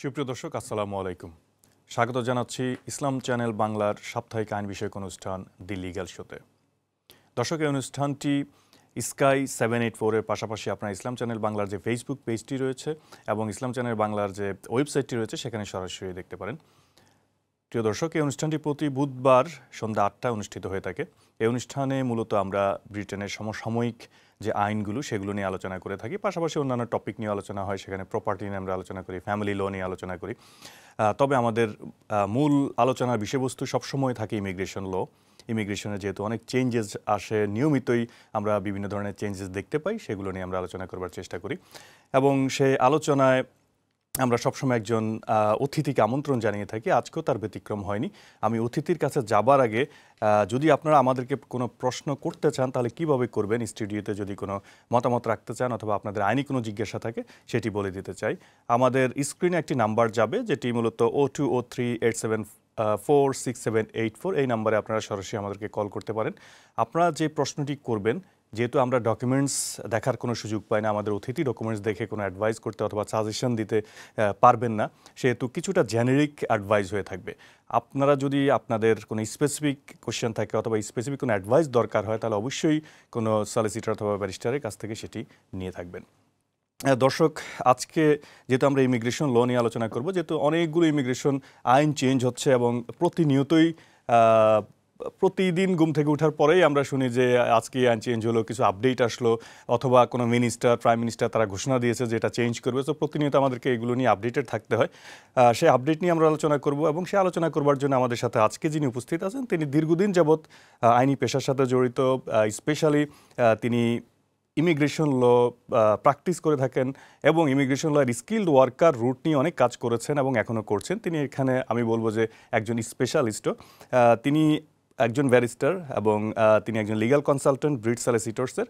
সুপ্রিয় দর্শক আসসালামু আলাইকুম। স্বাগত জানাচ্ছি ইসলাম চ্যানেল বাংলার সাপ্তাহিক আইন বিষয়ক অনুষ্ঠান দি লিগ্যাল শোতে। দর্শক, এই অনুষ্ঠানটি স্কাই 784-এর পাশাপাশি আপনার ইসলাম চ্যানেল বাংলার যে ফেসবুক পেজটি রয়েছে এবং ইসলাম চ্যানেল বাংলার যে ওয়েবসাইটটি রয়েছে সেখানে সরাসরি দেখতে পারেন। প্রিয় দর্শক, এই অনুষ্ঠানটি প্রতি বুধবার সন্ধ্যা 8টায় অনুষ্ঠিত হয়ে থাকে। এই অনুষ্ঠানে মূলত আমরা ব্রিটেনের সমসাময়িক যে আইনগুলো সেগুলো নিয়ে আলোচনা করে থাকি, পাশাপাশি অন্যান্য টপিক নিয়ে আলোচনা হয়। সেখানে প্রপার্টি নিয়ে আমরা আলোচনা করি, ফ্যামিলি ল নিয়ে আলোচনা করি। তবে আমাদের মূল আলোচনার বিষয়বস্তু সবসময় থাকে ইমিগ্রেশন ল। ইমিগ্রেশনে যেহেতু অনেক চেঞ্জেস আসে, নিয়মিতই আমরা বিভিন্ন ধরনের চেঞ্জেস দেখতে পাই, সেগুলো নিয়ে আমরা আলোচনা করবার চেষ্টা করি এবং সেই আলোচনায় আমরা সবসময় একজন অতিথিকে আমন্ত্রণ জানিয়ে থাকি। আজকেও তার ব্যতিক্রম হয়নি। আমি অতিথির কাছে যাবার আগে যদি আপনারা আমাদেরকে কোনো প্রশ্ন করতে চান তাহলে কিভাবে করবেন, স্টুডিওতে যদি কোনো মতামত রাখতে চান অথবা আপনাদের আইনি কোনো জিজ্ঞাসা থাকে সেটি বলে দিতে চাই। আমাদের স্ক্রিনে একটি নাম্বার যাবে যেটি মূলত 0203874678 এই নাম্বারে আপনারা সরাসরি আমাদেরকে কল করতে পারেন। আপনারা যে প্রশ্নটি করবেন, যেহেতু আমরা ডকুমেন্টস দেখার কোনো সুযোগ পাই না, আমাদের অতিথি ডকুমেন্টস দেখে কোনো অ্যাডভাইস করতে অথবা সাজেশন দিতে পারবেন না, সেহেতু কিছুটা জেনেরিক অ্যাডভাইস হয়ে থাকবে। আপনারা যদি আপনাদের কোনো স্পেসিফিক কোশ্চেন থাকে অথবা স্পেসিফিক কোনো অ্যাডভাইস দরকার হয় তাহলে অবশ্যই কোনো সলিসিটর অথবা ব্যারিস্টারের কাছ থেকে সেটি নিয়ে থাকবেন। দর্শক, আজকে যেহেতু আমরা ইমিগ্রেশন ল নিয়ে আলোচনা করব, যেহেতু অনেকগুলো ইমিগ্রেশন আইন চেঞ্জ হচ্ছে এবং প্রতিনিয়তই প্রতিদিন ঘুম থেকে ওঠার পরেই আমরা শুনি যে আজকে আইন চেঞ্জ হলো, কিছু আপডেট আসলো অথবা কোনো মিনিস্টার, প্রাইম মিনিস্টার তারা ঘোষণা দিয়েছে যে এটা চেঞ্জ করবে। তো প্রতিনিয়ত আমাদেরকে এগুলো নিয়ে আপডেটেড থাকতে হয়। সেই আপডেট নিয়ে আমরা আলোচনা করব এবং সেই আলোচনা করবার জন্য আমাদের সাথে আজকে যিনি উপস্থিত আছেন তিনি দীর্ঘদিন যাবৎ আইনি পেশার সাথে জড়িত। স্পেশালি তিনি ইমিগ্রেশন ল প্র্যাকটিস করে থাকেন এবং immigration law skilled worker route নিয়ে অনেক কাজ করেছেন এবং এখনও করছেন। তিনি এখানে আমি বলবো যে একজন স্পেশালিস্টও। তিনি একজন ব্যারিস্টার এবং তিনি একজন লিগ্যাল কনসালটেন্ট ব্রিট সলিসিটরসের।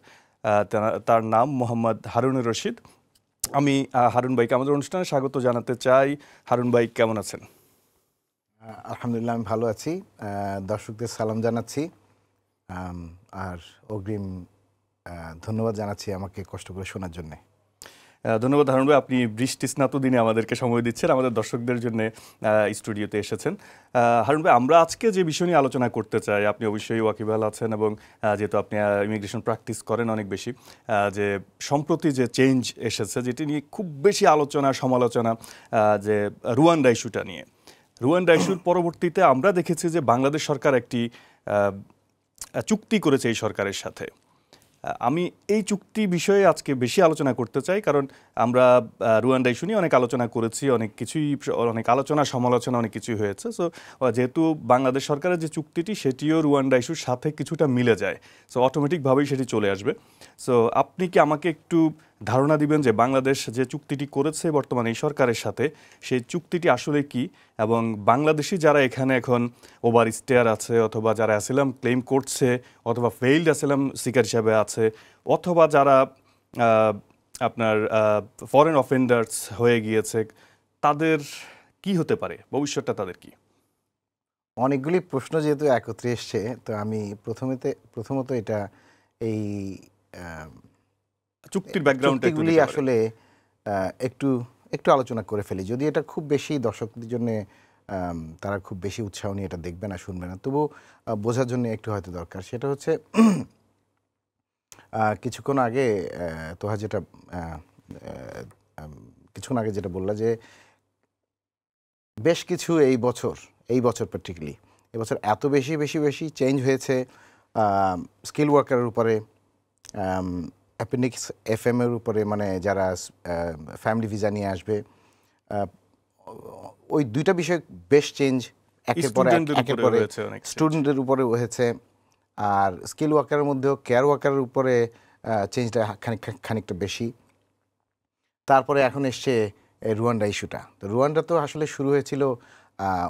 তার নাম মোহাম্মদ হারুনুর রশিদ। আমি হারুন ভাইকে আমাদের অনুষ্ঠানে স্বাগত জানাতে চাই। হারুন ভাই, কেমন আছেন? আলহামদুলিল্লাহ, আমি ভালো আছি। দর্শকদের সালাম জানাচ্ছি আর অগ্রিম ধন্যবাদ জানাচ্ছি আমাকে কষ্ট করে শোনার জন্য। ধন্যবাদ হারুন ভাই, আপনি বৃষ্টি স্নাত দিনে আমাদেরকে সময় দিচ্ছেন, আমাদের দর্শকদের জন্য স্টুডিওতে এসেছেন। হারুন ভাই, আমরা আজকে যে বিষয় নিয়ে আলোচনা করতে চাই, আপনি অবশ্যই ওয়াকিবহাল আছেন এবং যেহেতু আপনি ইমিগ্রেশন প্র্যাকটিস করেন অনেক বেশি, যে সম্প্রতি যে চেঞ্জ এসেছে যেটি নিয়ে খুব বেশি আলোচনা সমালোচনা, যে রুয়ান্ডা ইস্যুটা নিয়ে। রুয়ান্ডা ইস্যুর পরবর্তীতে আমরা দেখেছি যে বাংলাদেশ সরকার একটি চুক্তি করেছে এই সরকারের সাথে। আমি এই চুক্তি বিষয়ে আজকে বেশি আলোচনা করতে চাই, কারণ আমরা রুয়ান্ডা ইস্যু নিয়ে অনেক আলোচনা করেছি, অনেক আলোচনা সমালোচনা অনেক কিছুই হয়েছে। সো যেহেতু বাংলাদেশ সরকারের যে চুক্তিটি সেটিও রুয়ান্ডা ইস্যুর সাথে কিছুটা মিলে যায়, সো অটোমেটিকভাবেই সেটি চলে আসবে। সো আপনি কি আমাকে একটু ধারণা দিবেন যে বাংলাদেশ যে চুক্তিটি করেছে বর্তমানে এই সরকারের সাথে, সেই চুক্তিটি আসলে কি, এবং বাংলাদেশি যারা এখানে এখন ওভার স্টেয়ার আছে অথবা যারা অ্যাসিলাম ক্লেম করছে অথবা ফেইল্ড অ্যাসিলাম সিকার হিসাবে আছে অথবা যারা আপনার ফরেন অফেন্ডার্স হয়ে গিয়েছে, তাদের কি হতে পারে, ভবিষ্যৎটা তাদের কি? অনেকগুলি প্রশ্ন যেহেতু একত্রে এসছে, তো আমি প্রথমত এটা এই চুক্তির ব্যাকগ্রাউন্ডগুলি আসলে একটু একটু আলোচনা করে ফেলি। যদি এটা খুব বেশি দর্শকদের জন্য তারা খুব বেশি উৎসাহ নিয়ে এটা দেখবে না, শুনবে না, তবু বোঝার জন্য একটু হয়তো দরকার। সেটা হচ্ছে কিছুক্ষণ আগে যেটা বললা যে বেশ কিছু এই বছর পার্টিকুলারলি এবছর এত বেশি চেঞ্জ হয়েছে স্কিল ওয়ার্কারের উপরে, অ্যাপেন্ডিক্স FM এর উপরে, মানে যারা ফ্যামিলি ভিসা নিয়ে আসবে, ওই দুইটা বিষয় বেশ চেঞ্জ একের পরে স্টুডেন্টদের উপরে হয়েছে। আর স্কিল ওয়ার্কারের মধ্যেও কেয়ার ওয়ার্কারের উপরে চেঞ্জটা খানিকটা বেশি। তারপরে এখন এসছে রুয়ান্ডা ইস্যুটা। তো রুয়ান্ডা তো আসলে শুরু হয়েছিল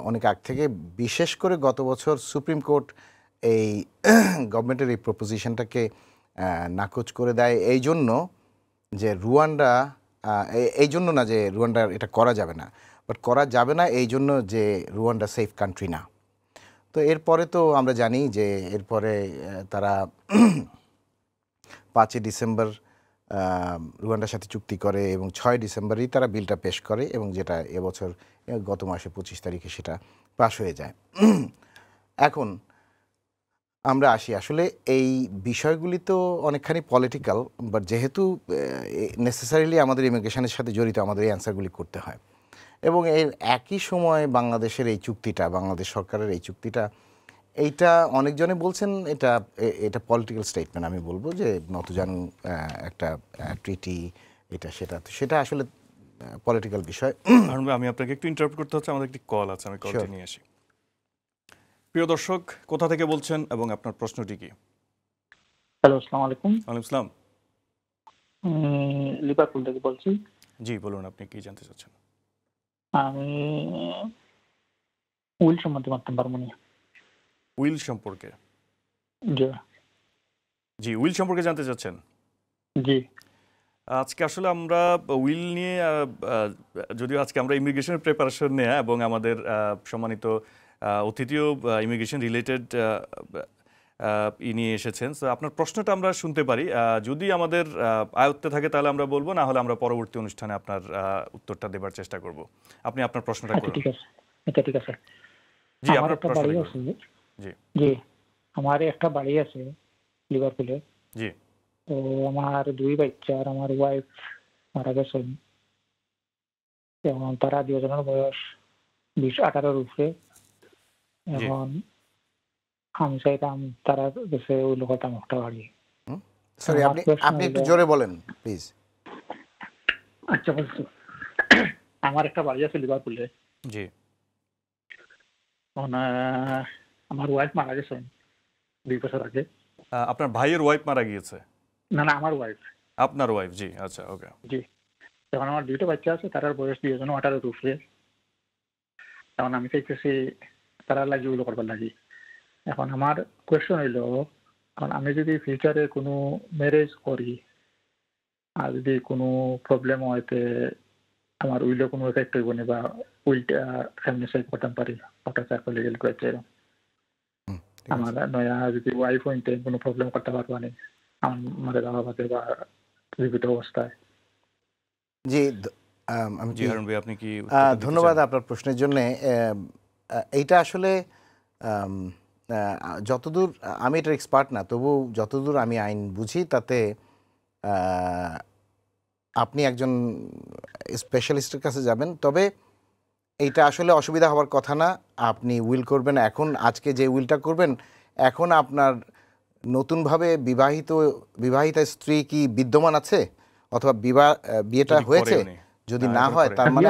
অনেক আগ থেকে, বিশেষ করে গত বছর সুপ্রিম কোর্ট এই গভর্নমেন্টের এই প্রপোজিশনটাকে নাকচ করে দেয় এই জন্য যে রুয়ান্ডা, এই জন্য না যে রুয়ান্ডা এটা করা যাবে না, বাট করা যাবে না এই জন্য যে রুয়ান্ডা সেফ কান্ট্রি না। তো এরপরে তো আমরা জানি যে এরপরে তারা 5 ডিসেম্বর রুয়ান্ডার সাথে চুক্তি করে এবং 6 ডিসেম্বরই তারা বিলটা পেশ করে এবং যেটা এবছর গত মাসে 25 তারিখে সেটা পাশ হয়ে যায়। এখন আমরা আসি আসলে এই বিষয়গুলি তো অনেকখানি পলিটিক্যাল, বাট যেহেতু নেসেসারিলি আমাদের ইমিগ্রেশনের সাথে জড়িত, আমাদের এই অ্যান্সারগুলি করতে হয়। এবং এর একই সময় বাংলাদেশের এই চুক্তিটা, বাংলাদেশ সরকারের এই চুক্তিটা, এইটা অনেকজনে বলছেন এটা পলিটিক্যাল স্টেটমেন্ট। আমি বলবো যে নতজানু একটা ট্রিটি, এটা সেটা আসলে পলিটিক্যাল বিষয়। আমি আপনাকে একটু ইন্টারাপ্ট করতে হচ্ছে, আমাদের একটি কল আছে, আমি কলটি নিয়ে আসি। প্রিয় দর্শক, কোথা থেকে বলছেন এবং আপনার প্রশ্নটি কি? হ্যালো, আসসালামু আলাইকুম। ওয়ালাইকুম আসসালাম। লিভারপুল থেকে বলছি। জি বলুন, আপনি কি জানতে চাচ্ছেন? আমি উইল সম্বন্ধে মারতে পারবো না। উইল সম্পর্কে? জি জি, উইল সম্পর্কে জানতে চাচ্ছেন? জি। আজকে আসলে আমরা উইল নিয়ে, যদিও আজকে আমরা ইমিগ্রেশনের প্রিপারেশন নেয়া এবং আমাদের সম্মানিত অতিথিও ইমিগ্রেশন রিলেটেড নিয়ে এসেছেন, তো আপনার প্রশ্নটা আমরা শুনতে পারি। যদি আমাদের আয়ত্তে থাকে তাহলে আমরা বলবো, না হলে আমরা পরবর্তী অনুষ্ঠানে আপনার উত্তরটা দেবার চেষ্টা করব। আপনি আপনার প্রশ্নটা করুন। ঠিক আছে, এটা ঠিক আছে। জি, আমার একটা বাড়ি আছে। জি জি, আমার একটা বাড়ি আছে লিভারপুলে। জি। তো আমার 2 বাচ্চা আর আমার ওয়াইফ মারা গেছেন এবং তারা দুজনের বয়স 20-18 উপরে। এখন আমি চাইতাম তারা দেশে ওই লোকটা একটা বাড়ি। সরি, আপনি একটু জোরে বলেন প্লিজ। আচ্ছা বলছি, আমার একটা বাড়ি আছে লিভারপুলে। জি। আমার ওয়াইফ মারা গেছেন 2 বছর আগে। আপনার ভাইয়ের ওয়াইফ মারা গিয়েছে? না, আমার ওয়াইফ। আপনার ওয়াইফ, জি, আচ্ছা, ওকে। জি, এখন আমার 2টা বাচ্চা আছে, তার বয়স 2-18 উপরে। এখন আমি চাইতেছি তারা লাগি ওগুলো করবার লাগি। এখন আমার কোয়েশ্চন হইলো, এখন আমি যদি ফিউচারে কোনো ম্যারেজ করি আর যদি কোনো প্রবলেম হয়, আমার উইলে কোনো এফেক্ট হইব না, বা উইলটা ফ্যামিলি সাইড করতে পারি, ওটা চাকরি লিগেল করেছে। আমার নয়া যদি ওয়াইফ হইতে কোনো প্রবলেম করতে পারবো না আমার মারা যাওয়া বাদে বা জীবিত অবস্থায়। জি, জি হারুন ভাই, আপনি কি? ধন্যবাদ আপনার প্রশ্নের জন্য। এইটা আসলে যতদূর আমি এটার এক্সপার্ট না, তবু যতদূর আমি আইন বুঝি তাতে আপনি একজন স্পেশালিস্টের কাছে যাবেন। তবে এইটা আসলে অসুবিধা হওয়ার কথা না। আপনি উইল করবেন, এখন আজকে যে উইলটা করবেন, এখন আপনার নতুনভাবে বিবাহিতা স্ত্রী কি বিদ্যমান আছে অথবা বিয়েটা হয়েছে? যদি না হয় তার মানে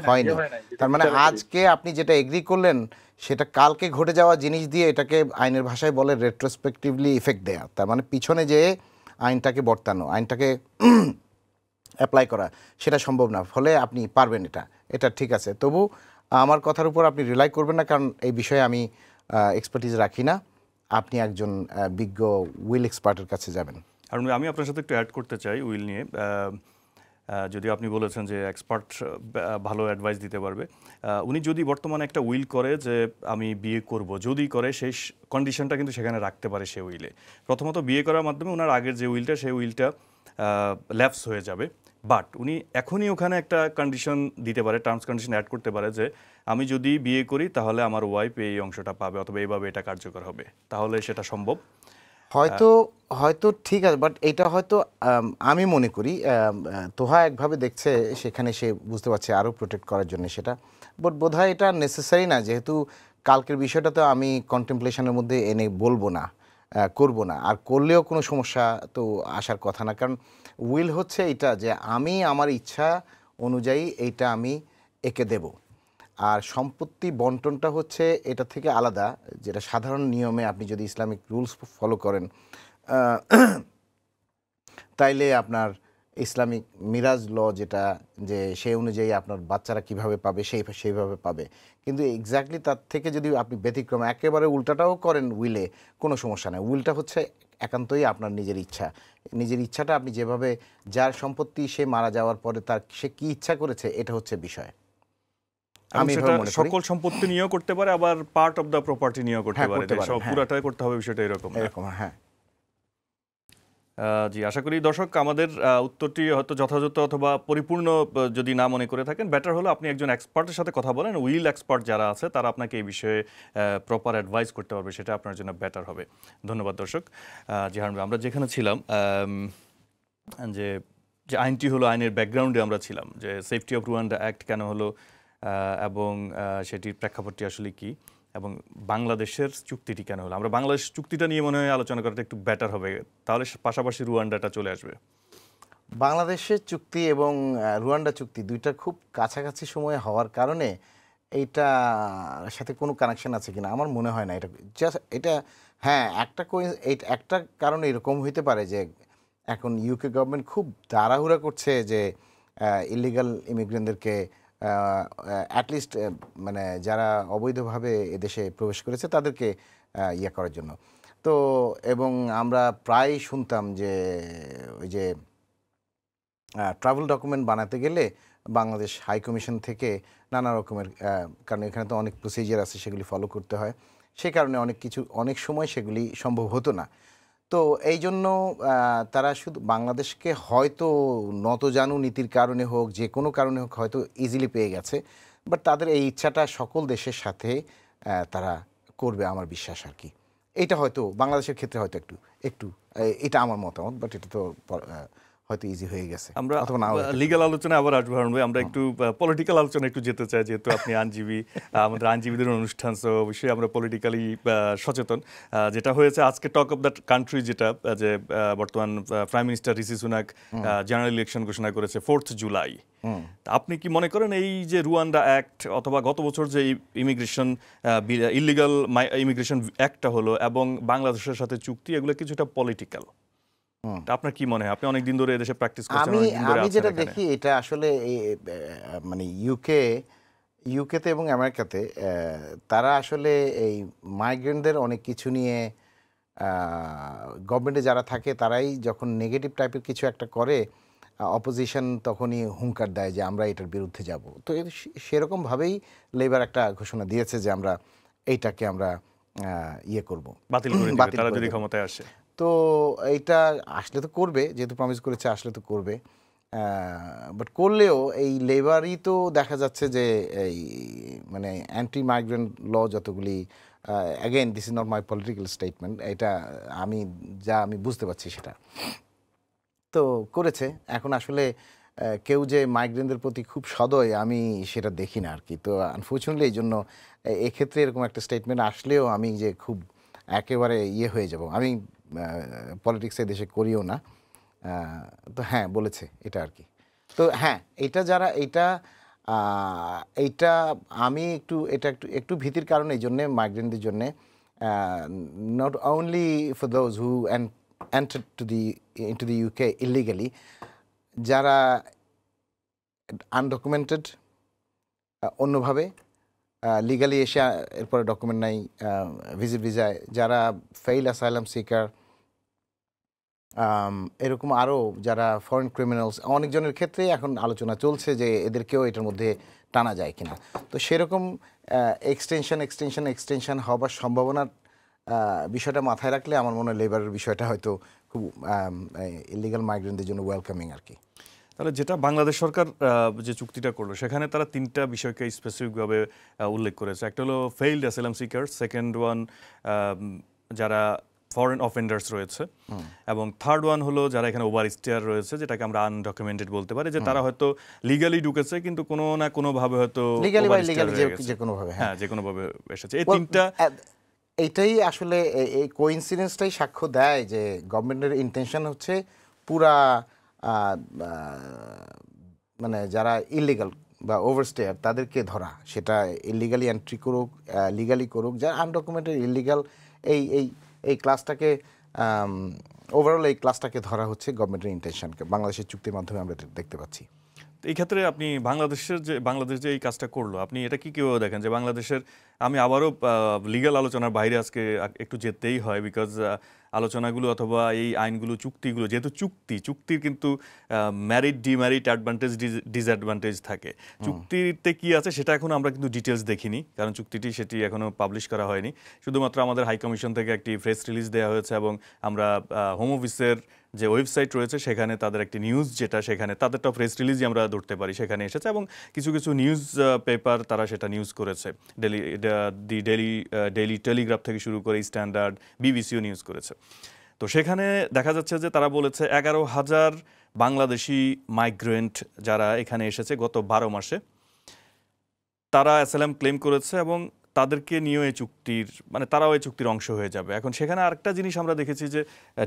হয়নি। তার মানে আজকে আপনি যেটা এগ্রি করলেন সেটা কালকে ঘটে যাওয়া জিনিস দিয়ে এটাকে আইনের ভাষায় বলে রেট্রোস্পেক্টিভলি ইফেক্ট দেয়া। তার মানে পিছনে যে আইনটাকে বর্তানো, আইনটাকে অ্যাপ্লাই করা, সেটা সম্ভব না। ফলে আপনি পারবেন এটা ঠিক আছে। তবু আমার কথার উপর আপনি রিলাই করবেন না, কারণ এই বিষয়ে আমি এক্সপার্টিজ রাখি না। আপনি একজন বিজ্ঞ উইল এক্সপার্টের কাছে যাবেন। আর আমি আপনার সাথে একটু অ্যাড করতে চাই উইল নিয়ে। যদিও আপনি বলেছেন যে এক্সপার্ট ভালো অ্যাডভাইস দিতে পারবে। উনি যদি বর্তমানে একটা উইল করে যে আমি বিয়ে করব, যদি করে, সেই কন্ডিশনটা কিন্তু সেখানে রাখতে পারে সে উইলে। প্রথমত বিয়ে করার মাধ্যমে ওনার আগের যে উইলটা, সেই উইলটা ল্যাপস হয়ে যাবে। বাট উনি এখনই ওখানে একটা কন্ডিশন দিতে পারে, টার্মস কন্ডিশন অ্যাড করতে পারে যে আমি যদি বিয়ে করি তাহলে আমার ওয়াইফ এই অংশটা পাবে, অথবা এইভাবে এটা কার্যকর হবে। তাহলে সেটা সম্ভব। হয়তো ঠিক আছে, বাট এটা হয়তো আমি মনে করি তোহা একভাবে দেখছে, সেখানে সে বুঝতে পারছে আরও প্রোটেক্ট করার জন্য সেটা। বাট বোধহয় এটা নেসেসারি না, যেহেতু কালকের বিষয়টা তো আমি কন্টেমপ্লেশনের মধ্যে এনে বলবো না, করব না। আর করলেও কোনো সমস্যা তো আসার কথা না, কারণ উইল হচ্ছে এটা যে আমি আমার ইচ্ছা অনুযায়ী এইটা আমি একে দেব। আর সম্পত্তি বন্টনটা হচ্ছে এটা থেকে আলাদা, যেটা সাধারণ নিয়মে আপনি যদি ইসলামিক রুলস ফলো করেন তাইলে আপনার ইসলামিক মিরাজ ল যেটা, যে সেই অনুযায়ী আপনার বাচ্চারা কিভাবে পাবে সেইভাবে পাবে। কিন্তু এক্স্যাক্টলি তার থেকে যদি আপনি ব্যতিক্রম একেবারে উল্টাটাও করেন উইলে, কোনো সমস্যা নেই। উইলটা হচ্ছে একান্তই আপনার নিজের ইচ্ছা। নিজের ইচ্ছাটা আপনি যেভাবে, যার সম্পত্তি সে মারা যাওয়ার পরে সে কি ইচ্ছা করেছে, এটা হচ্ছে বিষয়। আমি সকল সম্পত্তি নিয়েও করতে পারে, আবার পার্ট অফ দ্য প্রপার্টি নিয়েও করতে পারে, সব পুরাটাই করতে হবে, বিষয়টা এরকম। হ্যাঁ। জি, আশা করি দর্শক আমাদের উত্তরটি হয়তো যথাযথ অথবা পরিপূর্ণ যদি না মনে করে থাকেন, বেটার হলো আপনি একজন এক্সপার্টের সাথে কথা বলেন। উইল এক্সপার্ট যারা আছে তারা আপনাকে এই বিষয়ে প্রপার অ্যাডভাইস করতে পারবে, সেটা আপনার জন্য বেটার হবে। ধন্যবাদ দর্শক। জিহান ভাই, আমরা যেখানে ছিলাম যে যে আইনটি হলো, আইনের ব্যাকগ্রাউন্ডে আমরা ছিলাম, যে সেফটি অফ রুয়ান্ডা অ্যাক্ট কেন হলো এবং সেটির প্রেক্ষাপটটি আসলে কি, এবং বাংলাদেশের চুক্তিটি কেন হলো। আমরা বাংলাদেশ চুক্তিটা নিয়ে মনে হয় আলোচনা করাটা একটু বেটার হবে, তাহলে পাশাপাশি রুয়ান্ডাটা চলে আসবে। বাংলাদেশের চুক্তি এবং রুয়ান্ডা চুক্তি দুইটা খুব কাছাকাছি সময়ে হওয়ার কারণে এইটার সাথে কোনো কানেকশন আছে কিনা আমার মনে হয় না। এটা জাস্ট এটা, হ্যাঁ, একটা কারণে এরকম হইতে পারে যে এখন ইউকে গভর্নমেন্ট খুব তাড়াহুড়া করছে যে ইলিগাল ইমিগ্রেন্টদেরকে অ্যাটলিস্ট মানে যারা অবৈধভাবে এদেশে প্রবেশ করেছে তাদেরকে ইয়ে করার জন্য। তো এবং আমরা প্রায় শুনতাম যে ওই যে ট্রাভেল ডকুমেন্ট বানাতে গেলে বাংলাদেশ হাই কমিশন থেকে নানা রকমের, কারণ এখানে তো অনেক প্রসিজার আছে সেগুলি ফলো করতে হয়, সে কারণে অনেক সময় সেগুলি সম্ভব হতো না। তো এই জন্য তারা শুধু বাংলাদেশকে হয়তো নতজানু নীতির কারণে হোক, যে কোনো কারণে হোক, হয়তো ইজিলি পেয়ে গেছে, বাট তাদের এই ইচ্ছাটা সকল দেশের সাথে তারা করবে আমার বিশ্বাস আর কি। এটা হয়তো বাংলাদেশের ক্ষেত্রে হয়তো একটু এটা আমার মতামত, বাট এটা তো হয়তো ইজি হয়ে গেছে। আমরা লিগ্যাল আলোচনা আবার আসবো হারুন ভাই, আমরা একটু পলিটিক্যাল আলোচনা একটু যেতে চাই, যেহেতু আপনি আইনজীবী, আমাদের আইনজীবীদের অনুষ্ঠান, সো অবশ্যই আমরা পলিটিক্যালি সচেতন। যেটা হয়েছে আজকে টক অফ দ্য কান্ট্রি, যেটা যে বর্তমান প্রাইম মিনিস্টার ঋষি সুনাক জেনারেল ইলেকশন ঘোষণা করেছে 4 জুলাই। আপনি কি মনে করেন এই যে রুয়ান্ডা অ্যাক্ট অথবা গত বছর যে ইমিগ্রেশন ইলিগাল ইমিগ্রেশন অ্যাক্টটা হলো এবং বাংলাদেশের সাথে চুক্তি, এগুলো কিছুটা পলিটিক্যাল, আপনার কি মনে হয়? আপনি অনেক দিন ধরে এদেশে প্র্যাকটিস করছেন, আমি যেটা দেখি এটা আসলে মানে ইউকেতে এবং আমেরিকাতে তারা আসলে এই মাইগ্রেন্টদের অনেক কিছু নিয়ে গভর্নমেন্টে যারা থাকে তারাই যখন নেগেটিভ টাইপের কিছু একটা করে, অপোজিশন তখনই হুঙ্কার দেয় যে আমরা এটার বিরুদ্ধে যাব। তো সেরকমভাবেই লেবার একটা ঘোষণা দিয়েছে যে আমরা এইটাকে আমরা ইয়ে করব, বাতিল করে দিবে তারা যদি ক্ষমতায় আসে। তো এইটা আসলে তো করবে, যেহেতু প্রমিস করেছে আসলে তো করবে, বাট করলেও এই লেবারই তো দেখা যাচ্ছে যে এই মানে অ্যান্টি মাইগ্রেন্ট ল যতগুলি, again this is not my political statement, এটা আমি বুঝতে পারছি সেটা তো করেছে। এখন আসলে কেউ যে মাইগ্রেন্টদের প্রতি খুব সদয় আমি সেটা দেখি না আর কি। তো আনফর্চুনেটলি এই জন্য এক্ষেত্রে এরকম একটা স্টেটমেন্ট আসলেও আমি যে খুব একেবারে ইয়ে হয়ে যাব, আমি পলিটিক্সে দেশে করিও না। তো হ্যাঁ, বলেছে এটা আর কি। তো হ্যাঁ, এটা যারা এইটা আমি একটু ভীতির কারণ এই জন্যে মাইগ্রেন্টদের জন্যে, not only for those who entered into the UK illegally, যারা আনডকুমেন্টেড অন্যভাবে লিগালি এসে এরপরে ডকুমেন্ট নাই, ভিসায় যারা ফেইল অ্যাসাইলাম সিকার, এরকম আরও যারা ফরেন ক্রিমিনালস, অনেকজনের ক্ষেত্রে এখন আলোচনা চলছে যে এদেরকেও এটার মধ্যে টানা যায় কিনা। তো সেরকম এক্সটেনশন হবার সম্ভাবনার বিষয়টা মাথায় রাখলে আমার মনে হয় লেবারের বিষয়টা হয়তো খুব ইলিগাল মাইগ্রেন্টদের জন্য ওয়েলকামিং আর কি। তাহলে যেটা বাংলাদেশ সরকার যে চুক্তিটা করলো সেখানে তারা 3টা বিষয়কে স্পেসিফিকভাবে উল্লেখ করেছে। একটা হলো failed asylum seeker, second one যারা ফরেন অফেন্ডার্স রয়েছে, এবং থার্ড ওয়ান হলো যারা এখানে ওভার স্টেয়ার রয়েছে, যেটাকে আমরা আনডকুমেন্টেড বলতে পারি, যে তারা হয়তো লিগালি ঢুকেছে কিন্তু কোনো না কোনোভাবে হয়তো যে কোনোভাবে এসেছে। এই 3টা, এইটাই আসলে এই কোইন্সিডেন্সটাই সাক্ষ্য দেয় যে গভর্নমেন্টের ইন্টেনশন হচ্ছে পুরা মানে যারা ইলিগাল বা ওভারস্টেয়ার তাদেরকে ধরা, সেটা ইলিগালি এন্ট্রি করুক, লিগালি করুক, যারা আনডকুমেন্টেড ইলিগাল, এই ক্লাসটাকে ওভারঅল এই ক্লাসটাকে ধরা হচ্ছে গভর্নমেন্টের ইন্টেনশনকে বাংলাদেশের চুক্তির মাধ্যমে আমরা দেখতে পাচ্ছি। এই ক্ষেত্রে আপনি বাংলাদেশ যে এই কাজটা করলো, আপনি এটা কীভাবে দেখেন যে বাংলাদেশের, আমি আবারও লিগ্যাল আলোচনার বাইরে আজকে একটু যেতেই হয়, বিকজ আলোচনাগুলো অথবা এই আইনগুলো, চুক্তিগুলো, যেহেতু চুক্তির কিন্তু ম্যারিড ডিম্যারিড অ্যাডভান্টেজ ডিসঅ্যাডভান্টেজ থাকে। চুক্তিতে কি আছে সেটা এখনো আমরা কিন্তু ডিটেলস দেখিনি, কারণ সেটি এখনো পাবলিশ করা হয়নি। শুধুমাত্র আমাদের হাই কমিশন থেকে একটি প্রেস রিলিজ দেওয়া হয়েছে এবং আমরা হোম অফিসের যে ওয়েবসাইট রয়েছে সেখানে তাদের একটি নিউজ যেটা সেখানে তাদেরটা প্রেস রিলিজই আমরা ধরতে পারি সেখানে এসেছে এবং কিছু কিছু নিউজ পেপার তারা সেটা নিউজ করেছে ডেইলি টেলিগ্রাফ থেকে শুরু করে স্ট্যান্ডার্ড বিবিসিও নিউজ করেছে। তো সেখানে দেখা যাচ্ছে যে তারা বলেছে 11,000 বাংলাদেশি মাইগ্রেন্ট যারা এখানে এসেছে গত 12 মাসে তারা অ্যাসাইলাম ক্লেম করেছে এবং তাদেরকে নিয়েও এই চুক্তির মানে তারাও এই চুক্তির অংশ হয়ে যাবে। এখন সেখানে আরেকটা জিনিস আমরা দেখেছি যে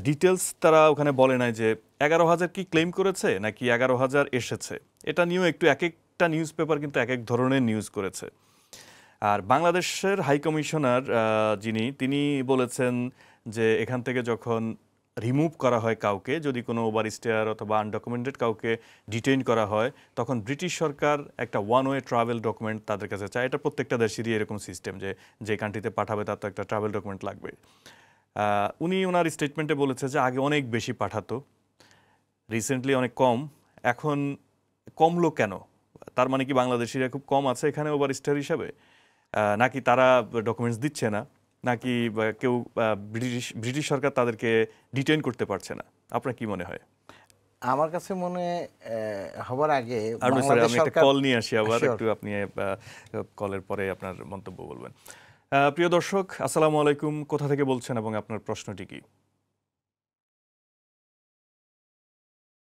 ডিটেলস তারা ওখানে বলে নাই যে 11,000 কি ক্লেম করেছে নাকি 11,000 এসেছে, এটা নিয়েও একটু এক একটা নিউজ পেপার কিন্তু এক এক ধরনের নিউজ করেছে। আর বাংলাদেশের হাই কমিশনার তিনি বলেছেন যে এখান থেকে যখন রিমুভ করা হয় কাউকে, যদি কোনো ওভারস্টেয়ার অথবা আনডকুমেন্টেড কাউকে ডিটেইন করা হয় তখন ব্রিটিশ সরকার একটা ওয়ান ওয়ে ট্রাভেল ডকুমেন্ট তাদের কাছে চায়। এটা প্রত্যেকটা দেশেরই এরকম সিস্টেম যে কান্ট্রিতে পাঠাবে তার তো একটা ট্রাভেল ডকুমেন্ট লাগবে। উনি ওনার স্টেটমেন্টে বলেছে যে আগে অনেক বেশি পাঠাতো, রিসেন্টলি অনেক কম, এখন কমলো কেন? তার মানে কি বাংলাদেশিরা খুব কম আছে এখানে ওভারস্টেয়ার হিসাবে, নাকি তারা ডকুমেন্টস দিচ্ছে না, নাকি কেউ ব্রিটিশ সরকার তাদেরকে ডিটেইন করতে পারছে না? আপনার কি মনে হয়? আমার কাছে মনে হবার আগে আমি একটা কল নিয়ে আসি আবার একটু, আপনি কলের পরে আপনার মন্তব্য বলবেন। প্রিয় দর্শক, আসসালামু আলাইকুম, কোথা থেকে বলছেন এবং আপনার প্রশ্নটি কি?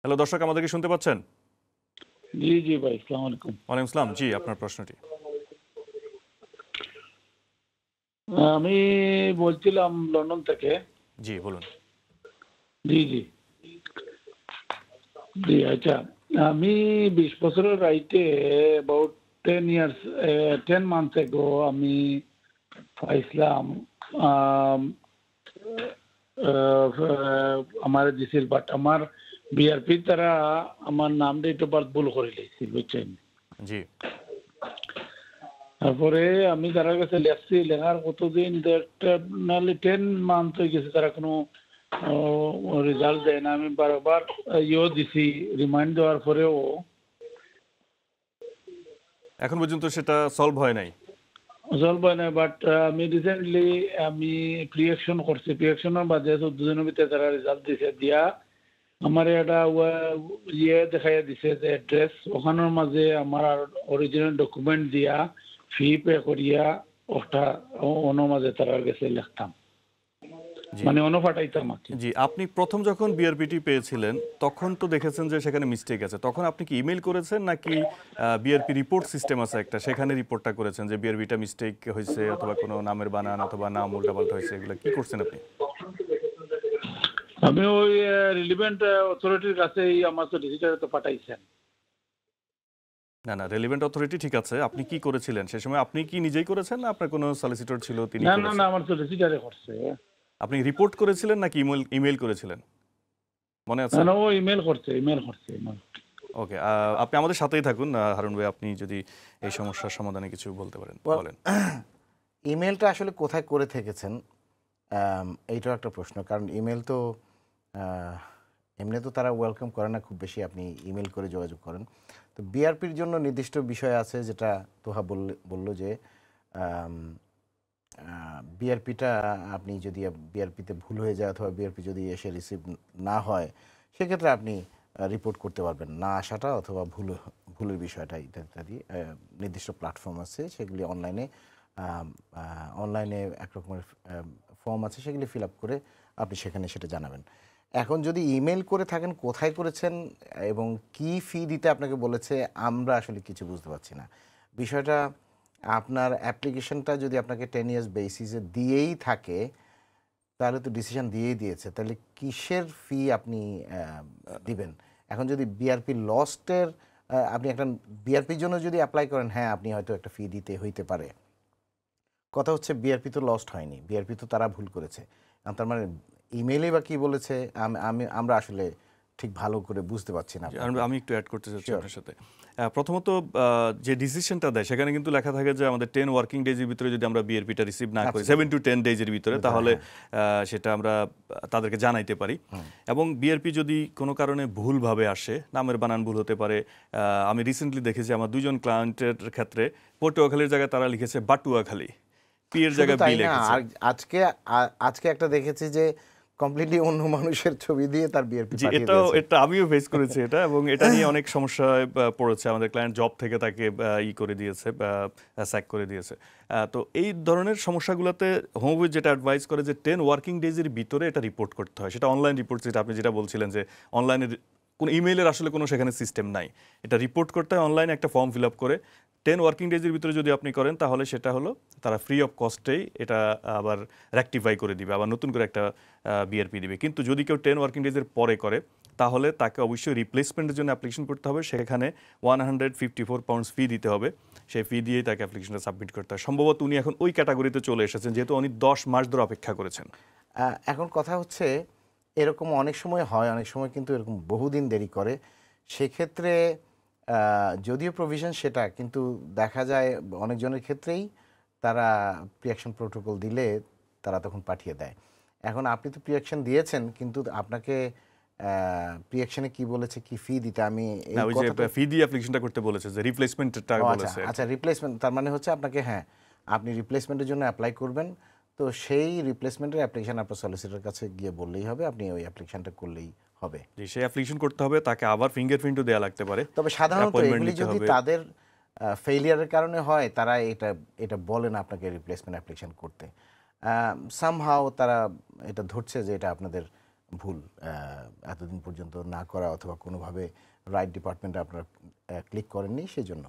হ্যালো দর্শক, আমাদেরকে শুনতে পাচ্ছেন? জি জি ভাই, আসসালামু আলাইকুম। ওয়ালাইকুম আসসালাম। জি, আপনার প্রশ্নটি। আমি বলছিলাম লন্ডন থেকে। জি বলুন। জি জি জি, আচ্ছা, আমি 20 বছরের রাইটে অ্যাবাউট 10 months ago আমি পাইছিলাম আমার দিছিল, বাট আমার বিআরপি তারা আমার নাম ডেট অফ বার্থ ভুল করে লিখছিল, বুঝছেন? জি। তারপরে আমি তার কাছে লেখছি, লেখার কতদিন, নাহলে 10 months হয়ে গেছে, তারা কোনো রেজাল্ট দেয় না। আমি বারবার দিছি, রিমাইন্ড দেওয়ার পরেও এখন পর্যন্ত সেটা সলভ হয় নাই। বাট আমি রিসেন্টলি আমি প্রি অ্যাকশন করছি, প্রি অ্যাকশনের বাদে 14 দিনের ভিতরে তারা রেজাল্ট দিছে, দিয়া আমার একটা দেখাইয়া দিছে যে অ্যাড্রেস, ওখানের মাঝে আমার অরিজিনাল ডকুমেন্ট দিয়া ফি পে করিয়া ওটা মাঝে তারার কাছে লিখতাম, মানে পাঠাইতাম। জি, আপনি প্রথম যখন বিআরপিটি পেয়েছিলেন তখন তো দেখেছেন যে সেখানে মিস্টেক আছে, তখন আপনি কি ইমেল করেছেন নাকি বিআরপি রিপোর্ট সিস্টেম আছে একটা, সেখানে রিপোর্টটা করেছেন যে বিআরপিটা মিস্টেক হয়েছে অথবা কোনো নামের বানান অথবা নাম উল্টাপাল্টা হয়েছে, এগুলো কি করছেন আপনি? আমি ওই রিলিভেন্ট অথরিটির কাছেই আমার তো ডিজিটাল তো পাঠাইছেন। না, রেলিভেন্ট অথরিটি ঠিক আছে, আপনি কি করেছিলেন সে সময়? আপনি কি নিজেই করেছেন না আপনার কোনো সলিসিটর ছিল তিনি করেছেন? না, আমার তো ডিজিটালে করছে। আপনি রিপোর্ট করেছিলেন নাকি ইমেল করেছিলেন, মনে আছে? না, ও ইমেল করছে। ওকে, আপনি আমাদের সাথেই থাকুন হারুন ভাই, আপনি যদি এই সমস্যার সমাধানে কিছু বলতে পারেন বলেন। ইমেলটা আসলে কোথায় করে থেকেছেন এইটাও একটা প্রশ্ন, কারণ ইমেল তো এমনি তো তারা ওয়েলকাম করে না খুব বেশি আপনি ইমেল করে যোগাযোগ করেন। তো বিআরপির জন্য নির্দিষ্ট বিষয় আছে, যেটা তোহা বললো যে বিআরপিটা আপনি যদি বিআরপিতে ভুল হয়ে যায় অথবা বিআরপি যদি এসে রিসিভ না হয়, সেক্ষেত্রে আপনি রিপোর্ট করতে পারবেন না আসাটা অথবা ভুলের বিষয়টা ইত্যাদি। নির্দিষ্ট প্ল্যাটফর্ম আছে, সেগুলি অনলাইনে এক রকমের ফর্ম আছে, সেগুলি ফিল আপ করে আপনি সেখানে সেটা জানাবেন। এখন যদি ইমেল করে থাকেন, কোথায় করেছেন এবং কি ফি দিতে আপনাকে বলেছে, আমরা আসলে কিছু বুঝতে পারছি না বিষয়টা। আপনার অ্যাপ্লিকেশনটা যদি আপনাকে 10 years বেসিসে দিয়েই থাকে, তাহলে তো ডিসিশন দিয়েই দিয়েছে, তাহলে কিসের ফি আপনি দিবেন? এখন যদি বিআরপি লস্টের আপনি একটা বিআরপির জন্য যদি অ্যাপ্লাই করেন, হ্যাঁ আপনি হয়তো একটা ফি দিতে হইতে পারে। কথা হচ্ছে বিআরপি তো লস্ট হয়নি, বিআরপি তো তারা ভুল করেছে। তার মানে ইমেলে বা কি বলেছে আমরা আসলে ঠিক ভালো করে বুঝতে পারছি না। আমি একটু অ্যাড করতে চাচ্ছি আপনার সাথে। প্রথমত যে ডিসিশনটা দেয় সেখানে কিন্তু লেখা থাকে যে আমাদের 10 ওয়ার্কিং ডেজের ভিতরে যদি আমরা বিআরপিটা রিসিভ না করি, 7 to 10 ডেজের ভিতরে, তাহলে সেটা আমরা তাদেরকে জানাইতে পারি। এবং বিআরপি যদি কোনো কারণে ভুলভাবে আসে, নামের বানান ভুল হতে পারে। আমি রিসেন্টলি দেখেছি আমার 2জন ক্লায়েন্টের ক্ষেত্রে পটুয়াখালীর জায়গায় তারা লিখেছে বাটুয়াখালী, পি এর জায়গায় বি লিখেছে। আজকে একটা দেখেছি যে কমপ্লিটলি অন্য মানুষের ছবি দিয়ে তার বিআরপি জি, পাঠিয়ে এটাও দিয়েছে। এটা আমিও ফেস করেছি এটা, এবং এটা নিয়ে অনেক সমস্যায় পড়েছে। আমাদের ক্লায়েন্ট জব থেকে তাকে করে দিয়েছে, স্যাক করে দিয়েছে। তো এই ধরনের সমস্যাগুলোতে হোম অফিস যেটা অ্যাডভাইস করে যে 10 ওয়ার্কিং ডেজের ভিতরে এটা রিপোর্ট করতে হয়। সেটা অনলাইন রিপোর্ট, যেটা আপনি যেটা বলছিলেন যে অনলাইনে কোনো ইমেইলের আসলে কোনো সেখানে সিস্টেম নাই, এটা রিপোর্ট করতে হয় অনলাইনে একটা ফর্ম ফিল আপ করে। 10 ওয়ার্কিং ডেজের ভিতরে যদি আপনি করেন তাহলে সেটা হলো তারা ফ্রি অফ কস্টেই এটা আবার রেকটিফাই করে দিবে, আবার নতুন করে একটা বিআরপি দিবে। কিন্তু যদি কেউ 10 ওয়ার্কিং ডেজের পরে করে তাহলে তাকে অবশ্যই রিপ্লেসমেন্টের জন্য অ্যাপ্লিকেশন করতে হবে, সেখানে 154 পাউন্ডস ফি দিতে হবে। সেই ফি দিয়েই তাকে অ্যাপ্লিকেশনটা সাবমিট করতে হয়। সম্ভবত উনি এখন ওই ক্যাটাগরিতে চলে এসেছেন, যেহেতু উনি 10 মাস ধরে অপেক্ষা করেছেন। এখন কথা হচ্ছে এরকম অনেক সময় হয়, অনেক সময় কিন্তু এরকম বহুদিন দেরি করে। সেক্ষেত্রে যদিও প্রভিশন সেটা, কিন্তু দেখা যায় অনেকজনের ক্ষেত্রেই তারা প্রিঅ্যাকশন প্রোটোকল দিলে তারা তখন পাঠিয়ে দেয়। এখন আপনি তো প্রিঅ্যাকশন দিয়েছেন, কিন্তু আপনাকে প্রিঅ্যাকশনে কি বলেছে, কি ফি দিতে? আমি এই না, ওই যে ফি দিয়ে অ্যাপ্লিকেশনটা করতে বলেছে, যে রিপ্লেসমেন্টটা বলেছে। আচ্ছা, রিপ্লেসমেন্ট তার মানে হচ্ছে আপনাকে, হ্যাঁ, আপনি রিপ্লেসমেন্টের জন্য অ্যাপ্লাই করবেন। তো সেই রিপ্লেসমেন্টের অ্যাপ্লিকেশন আপনার সলিসিটরের কাছে গিয়ে বললেই হবে, আপনি ওই অ্যাপ্লিকেশনটা করলেই হবে। যে সেই অ্যাপ্লিকেশন করতে হবে, তাকে আবার ফিঙ্গারপ্রিন্টও দেওয়া লাগতে পারে। তবে সাধারণত অ্যাপয়েন্টমেন্ট এগুলি নিতে যদি হবে। তাদের ফেইলিয়ারের কারণে হয়, তারা এটা বলে না আপনাকে রিপ্লেসমেন্ট অ্যাপ্লিকেশন করতে। সামহাও তারা এটা ধরছে যে এটা আপনাদের ভুল, এতদিন পর্যন্ত না করা, অথবা কোনোভাবে রাইট ডিপার্টমেন্টে আপনারা ক্লিক করেননি, সেই জন্য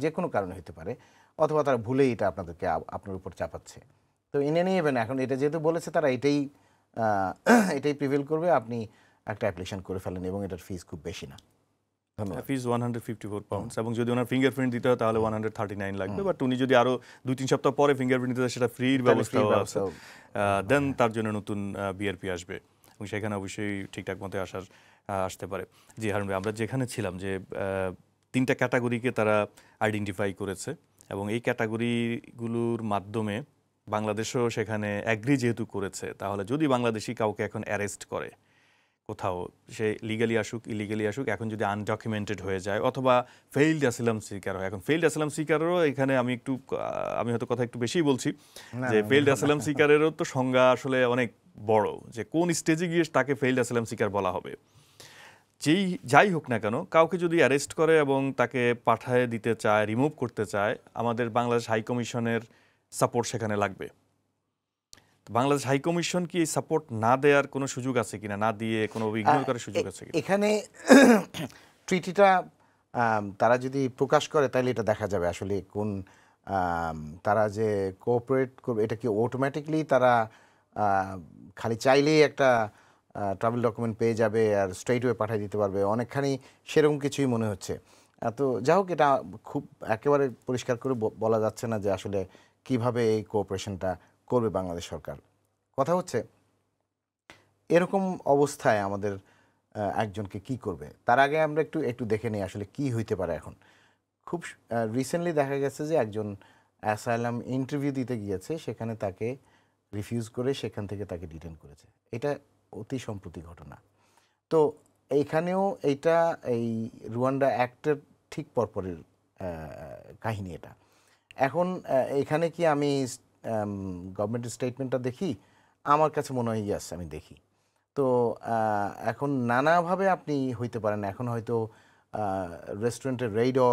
যে কোনো কারণে হতে পারে, অথবা তারা ভুলেই এটা আপনাদেরকে আপনার উপর চাপাচ্ছে। তো এনে নিয়ে যাবেন। এখন এটা যেহেতু বলেছে তারা, এটাই প্রিভেল করবে, আপনি একটা অ্যাপ্লিকেশন করে ফেলেন, এবং এটার ফিস খুব বেশি না। ধন্যবাদ। ফিস 154 পাউন্ডস, এবং যদি ওনার ফিঙ্গারপ্রিন্ট দিতে হয় তাহলে 139 লাগবে। বাট উনি যদি আরো 2-3 সপ্তাহ পরে ফিঙ্গারপ্রিন্ট দিতে হয়, সেটা ফ্রির ব্যবস্থাও আছে। দেন তার জন্য নতুন বিআরপি আসবে, এবং সেখানে অবশ্যই ঠিকঠাক মতো আসতে পারে। জি হারুন ভাই, আমরা যেখানে ছিলাম যে 3টা ক্যাটাগরিকে তারা আইডেন্টিফাই করেছে, এবং এই ক্যাটাগরিগুলোর মাধ্যমে বাংলাদেশও সেখানে অ্যাগ্রি যেহেতু করেছে, তাহলে যদি বাংলাদেশি কাউকে এখন অ্যারেস্ট করে কোথাও, সে লিগালি আসুক ইলিগালি আসুক, এখন যদি আনডকুমেন্টেড হয়ে যায় অথবা ফেইলড অ্যাসাইলাম সিকার হয়। এখন ফেইলড অ্যাসাইলাম সিকারেরও এখানে আমি হয়তো কথা একটু বেশিই বলছি, যে ফেইলড অ্যাসাইলাম সিকারেরও তো সংজ্ঞা আসলে অনেক বড়, যে কোন স্টেজে গিয়ে তাকে ফেইলড অ্যাসাইলাম সিকার বলা হবে। যাই হোক না কেন, কাউকে যদি অ্যারেস্ট করে এবং তাকে পাঠায় দিতে চায়, রিমুভ করতে চায়, আমাদের বাংলাদেশ হাই কমিশনের সাপোর্ট সেখানে লাগবে। বাংলাদেশ হাই কমিশন কি সাপোর্ট না দেওয়ার কোনো সুযোগ আছে কিনা, না দিয়ে কোনো ইগনোর করার সুযোগ আছে কিনা? এখানে ট্রিটিটা তারা যদি প্রকাশ করে, তাহলে এটা দেখা যাবে আসলে কোন তারা যে কোঅপারেট করবে, এটা কি অটোমেটিকলি তারা খালি চাইলেই একটা ট্রাভেল ডকুমেন্ট পেয়ে যাবে আর স্ট্রেইট ওয়ে পাঠিয়ে দিতে পারবে, অনেকখানি সেরকম কিছুই মনে হচ্ছে। তো যাই হোক, এটা খুব একেবারে পরিষ্কার করে বলা যাচ্ছে না যে আসলে কিভাবে এই কোঅপারেশনটা করবে বাংলাদেশ সরকার। কথা হচ্ছে এরকম অবস্থায় আমাদের একজনকে কি করবে, তার আগে আমরা একটু দেখে নিই আসলে কি হইতে পারে। এখন খুব রিসেন্টলি দেখা গেছে যে একজন অ্যাসাইলাম ইন্টারভিউ দিতে গিয়েছে, সেখানে তাকে রিফিউজ করে সেখান থেকে তাকে ডিটেন করেছে। এটা অতি সম্প্রতি ঘটনা। তো এইখানেও এই রুয়ান্ডা অ্যাক্টের ঠিক পরপরের কাহিনী এটা। এখন এখানে কি আমি গভর্নমেন্টের স্টেটমেন্টটা দেখি, আমার কাছে মনে হয় ইয়াস, আমি দেখি। তো এখন নানাভাবে আপনি হইতে পারেন। এখন হয়তো রেস্টুরেন্টের রেইডও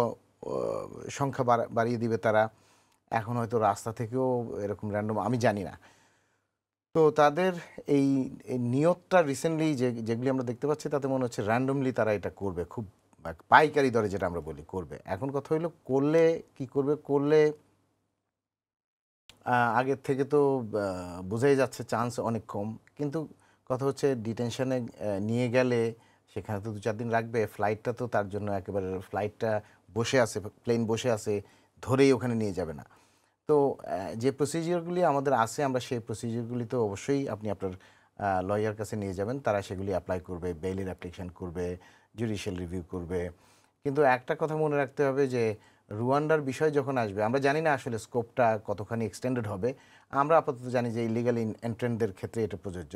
সংখ্যা বাড়িয়ে দিবে তারা। এখন হয়তো রাস্তা থেকেও এরকম র্যান্ডম, আমি জানি না। তো তাদের এই নিয়তটা রিসেন্টলি যেগুলি আমরা দেখতে পাচ্ছি, তাতে মনে হচ্ছে র্যান্ডমলি তারা এটা করবে, খুব পাইকারি দরে যেটা আমরা বলি করবে। এখন কথা হইলো করলে কি করবে, করলে আগের থেকে তো বোঝাই যাচ্ছে চান্স অনেক কম। কিন্তু কথা হচ্ছে ডিটেনশনে নিয়ে গেলে সেখানে তো 2-4 দিন রাখবে। ফ্লাইটটা তো তার জন্য একেবারে, ফ্লাইটটা বসে আছে, প্লেন বসে আছে, ধরেই ওখানে নিয়ে যাবে না। তো যে প্রসিজিওরগুলি আমাদের আছে, আমরা সেই প্রসিজিওরগুলি তো অবশ্যই আপনি আপনার লয়ার কাছে নিয়ে যাবেন, তারা সেগুলি অ্যাপ্লাই করবে, বেইলের অ্যাপ্লিকেশন করবে, জুডিশিয়াল রিভিউ করবে। কিন্তু একটা কথা মনে রাখতে হবে যে রুয়ান্ডার বিষয় যখন আসবে, আমরা জানি না আসলে স্কোপটা কতখানি এক্সটেন্ডেড হবে। আমরা আপাতত জানি যে ইলিগাল এন্ট্রেন্টদের ক্ষেত্রে এটা প্রযোজ্য,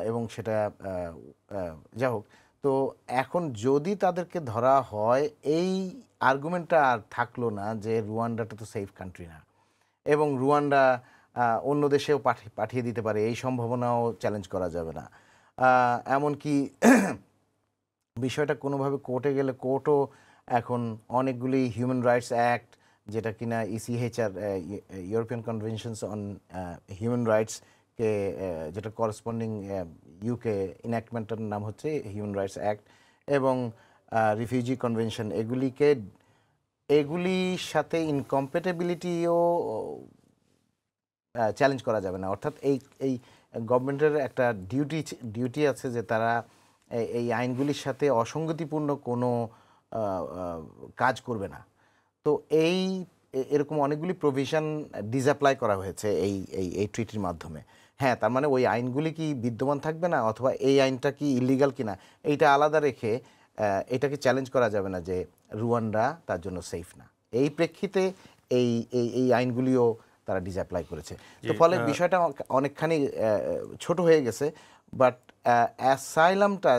এবং সেটা যা হোক। তো এখন যদি তাদেরকে ধরা হয়, এই আর্গুমেন্টটা আর থাকলো না যে রুয়ান্ডাটা তো সেফ কান্ট্রি না, এবং রুয়ান্ডা অন্য দেশেও পাঠিয়ে দিতে পারে, এই সম্ভাবনাও চ্যালেঞ্জ করা যাবে না। এমনকি বিষয়টা কোনোভাবে কোর্টে গেলে কোর্টও এখন অনেকগুলি হিউম্যান রাইটস অ্যাক্ট, যেটা কিনা ইসিএইচআর ইউরোপিয়ান কনভেনশনস অন হিউম্যান রাইটসকে যেটা করসপন্ডিং ইউকে ইনঅ্যাক্টমেন্টের নাম হচ্ছে হিউম্যান রাইটস অ্যাক্ট, এবং রিফিউজি কনভেনশন, এগুলির সাথে ইনকম্প্যাটেবিলিটিও চ্যালেঞ্জ করা যাবে না। অর্থাৎ এই গভর্নমেন্টের একটা ডিউটি আছে যে তারা এই আইনগুলির সাথে অসঙ্গতিপূর্ণ কোনো কাজ করবে না। তো এরকম অনেকগুলি প্রভিশন ডিসঅ্যাপ্লাই করা হয়েছে এই ট্রিটির মাধ্যমে। হ্যাঁ, তার মানে ওই আইনগুলি কি বিদ্যমান থাকবে না, অথবা এই আইনটা কি ইলিগাল কিনা এইটা আলাদা রেখে এটাকে চ্যালেঞ্জ করা যাবে না যে রুয়ান্ডা তার জন্য সেফ না। এই প্রেক্ষিতে এই আইনগুলিও তারা ডিসঅ্যাপ্লাই করেছে। তো ফলে বিষয়টা অনেকখানি ছোট হয়ে গেছে। বাট অ্যাসাইলামটা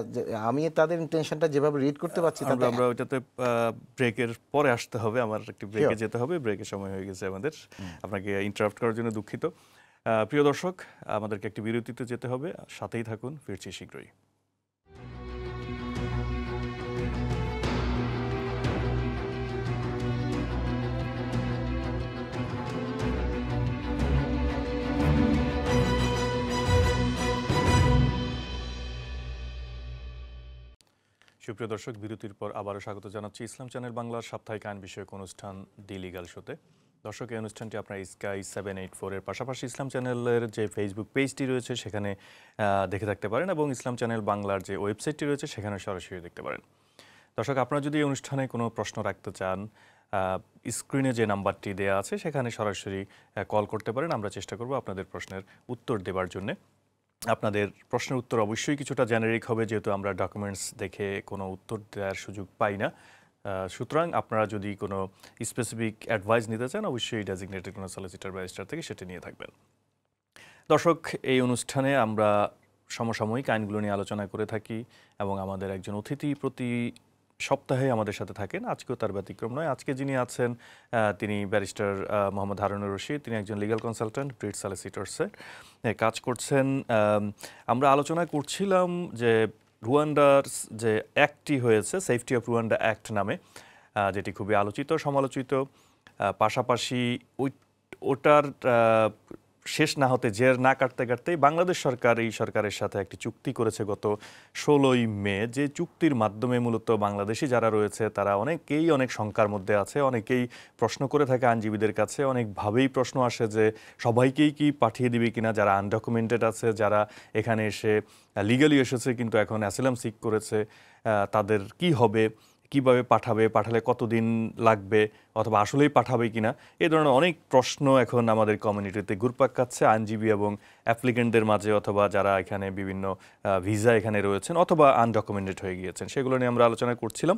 আমি তাদের ইন্টেনশনটা যেভাবে রিড করতে পারছি, আমরা ওইটাতে ব্রেকের পরে আসতে হবে, আমার একটি ব্রেকে যেতে হবে, ব্রেকের সময় হয়ে গেছে আমাদের। আপনাকে ইন্টারাপ্ট করার জন্য দুঃখিত। প্রিয় দর্শক, আমাদেরকে একটি বিরতিতে যেতে হবে, সাথেই থাকুন, ফিরছি শীঘ্রই। সুপ্রিয় দর্শক, বিরতির পর আবারও স্বাগত জানাচ্ছি ইসলাম চ্যানেল বাংলার সাপ্তাহিক আইন বিষয়ক অনুষ্ঠান দি লিগাল শোতে। দর্শক, এই অনুষ্ঠানটি আপনার স্কাই 784 এর পাশাপাশি ইসলাম চ্যানেলের যে ফেসবুক পেজটি রয়েছে সেখানে দেখে থাকতে পারেন, এবং ইসলাম চ্যানেল বাংলার যে ওয়েবসাইটটি রয়েছে সেখানে সরাসরি দেখতে পারেন। দর্শক, আপনারা যদি এই অনুষ্ঠানে কোনো প্রশ্ন রাখতে চান, স্ক্রিনে যে নাম্বারটি দেওয়া আছে সেখানে সরাসরি কল করতে পারেন। আমরা চেষ্টা করব আপনাদের প্রশ্নের উত্তর দেওয়ার জন্যে। আপনাদের প্রশ্নের উত্তর অবশ্যই কিছুটা জেনারিক হবে, যেহেতু আমরা ডকুমেন্টস দেখে কোনো উত্তর দেওয়ার সুযোগ পাই না। সুতরাং আপনারা যদি কোনো স্পেসিফিক অ্যাডভাইস নিতে চান, অবশ্যই ডেজিগনেটেড কোনো সলিসিটর ব্যারিস্টার থেকে সেটা নিয়ে থাকবেন। দর্শক, এই অনুষ্ঠানে আমরা সমসাময়িক আইনগুলো নিয়ে আলোচনা করে থাকি, এবং আমাদের একজন অতিথি প্রতি সপ্তাহে আমাদের সাথে থাকেন। আজকেও তার ব্যতিক্রম নয়। আজকে যিনি আছেন তিনি ব্যারিস্টার মোহাম্মদ হারুনুর রশিদ। তিনি একজন লিগ্যাল কনসালট্যান্ট, ব্রিট সলিসিটরসে কাজ করছেন। আমরা আলোচনা করছিলাম যে রুয়ান্ডার যে অ্যাক্টটি হয়েছে, সেফটি অফ রুয়ান্ডা অ্যাক্ট নামে, যেটি খুবই আলোচিত সমালোচিত। পাশাপাশি ওটার শেষ না হতে, জের না কাটতে কাটতেই বাংলাদেশ সরকার এই সরকারের সাথে একটি চুক্তি করেছে গত 16ই মে, যে চুক্তির মাধ্যমে মূলত বাংলাদেশি যারা রয়েছে তারা অনেকেই অনেক শঙ্কার মধ্যে আছে, অনেকেই প্রশ্ন করে থাকে আইনজীবীদের কাছে, অনেকভাবেই প্রশ্ন আসে যে সবাইকেই কি পাঠিয়ে দিবে কিনা, যারা আনডকুমেন্টেড আছে, যারা এখানে এসে লিগালি এসেছে কিন্তু এখন অ্যাসাইলাম সিক করেছে, তাদের কি হবে, কিভাবে পাঠালে কতদিন লাগবে, অথবা আসলেই পাঠাবে কিনা, এই ধরনের অনেক প্রশ্ন এখন আমাদের কমিউনিটিতে ঘুরপাক খাচ্ছে আইনজীবী এবং অ্যাপ্লিকেন্টদের মাঝে, অথবা যারা এখানে বিভিন্ন ভিসা এখানে রয়েছেন অথবা আনডকুমেন্টেড হয়ে গিয়েছেন। সেগুলো নিয়ে আমরা আলোচনা করছিলাম।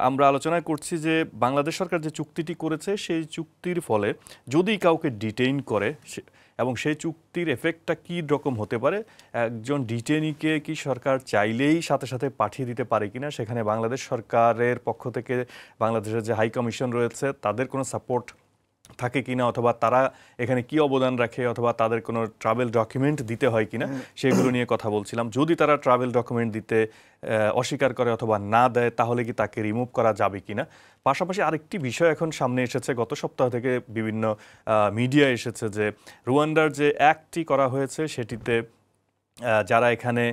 আমরা আলোচনা করছি যে বাংলাদেশ সরকার যে চুক্তিটি করেছে, সেই চুক্তির ফলে যদি কাউকে ডিটেইন করে, এবং সেই চুক্তির এফেক্টটা কী রকম হতে পারে, একজন ডিটেইনিকে কি সরকার চাইলেই সাথে সাথে পাঠিয়ে দিতে পারে কিনা, সেখানে বাংলাদেশ সরকারের পক্ষ থেকে বাংলাদেশের যে হাই কমিশন রয়েছে তাদের কোনো সাপোর্ট থাকে কিনা, অথবা তারা এখানে কি অবদান রাখে, অথবা তাদের কোনো ট্রাভেল ডকুমেন্ট দিতে হয় কিনা, সেগুলো নিয়ে কথা বলছিলাম। যদি তারা ট্রাভেল ডকুমেন্ট দিতে অস্বীকার করে অথবা না দেয়, তাহলে কি তাকে রিমুভ করা যাবে কিনা। পাশাপাশি আরেকটি বিষয় এখন সামনে এসেছে, গত সপ্তাহ থেকে বিভিন্ন মিডিয়া এসেছে যে রুয়ান্ডার যে অ্যাক্টটি করা হয়েছে সেটিতে যারা এখানে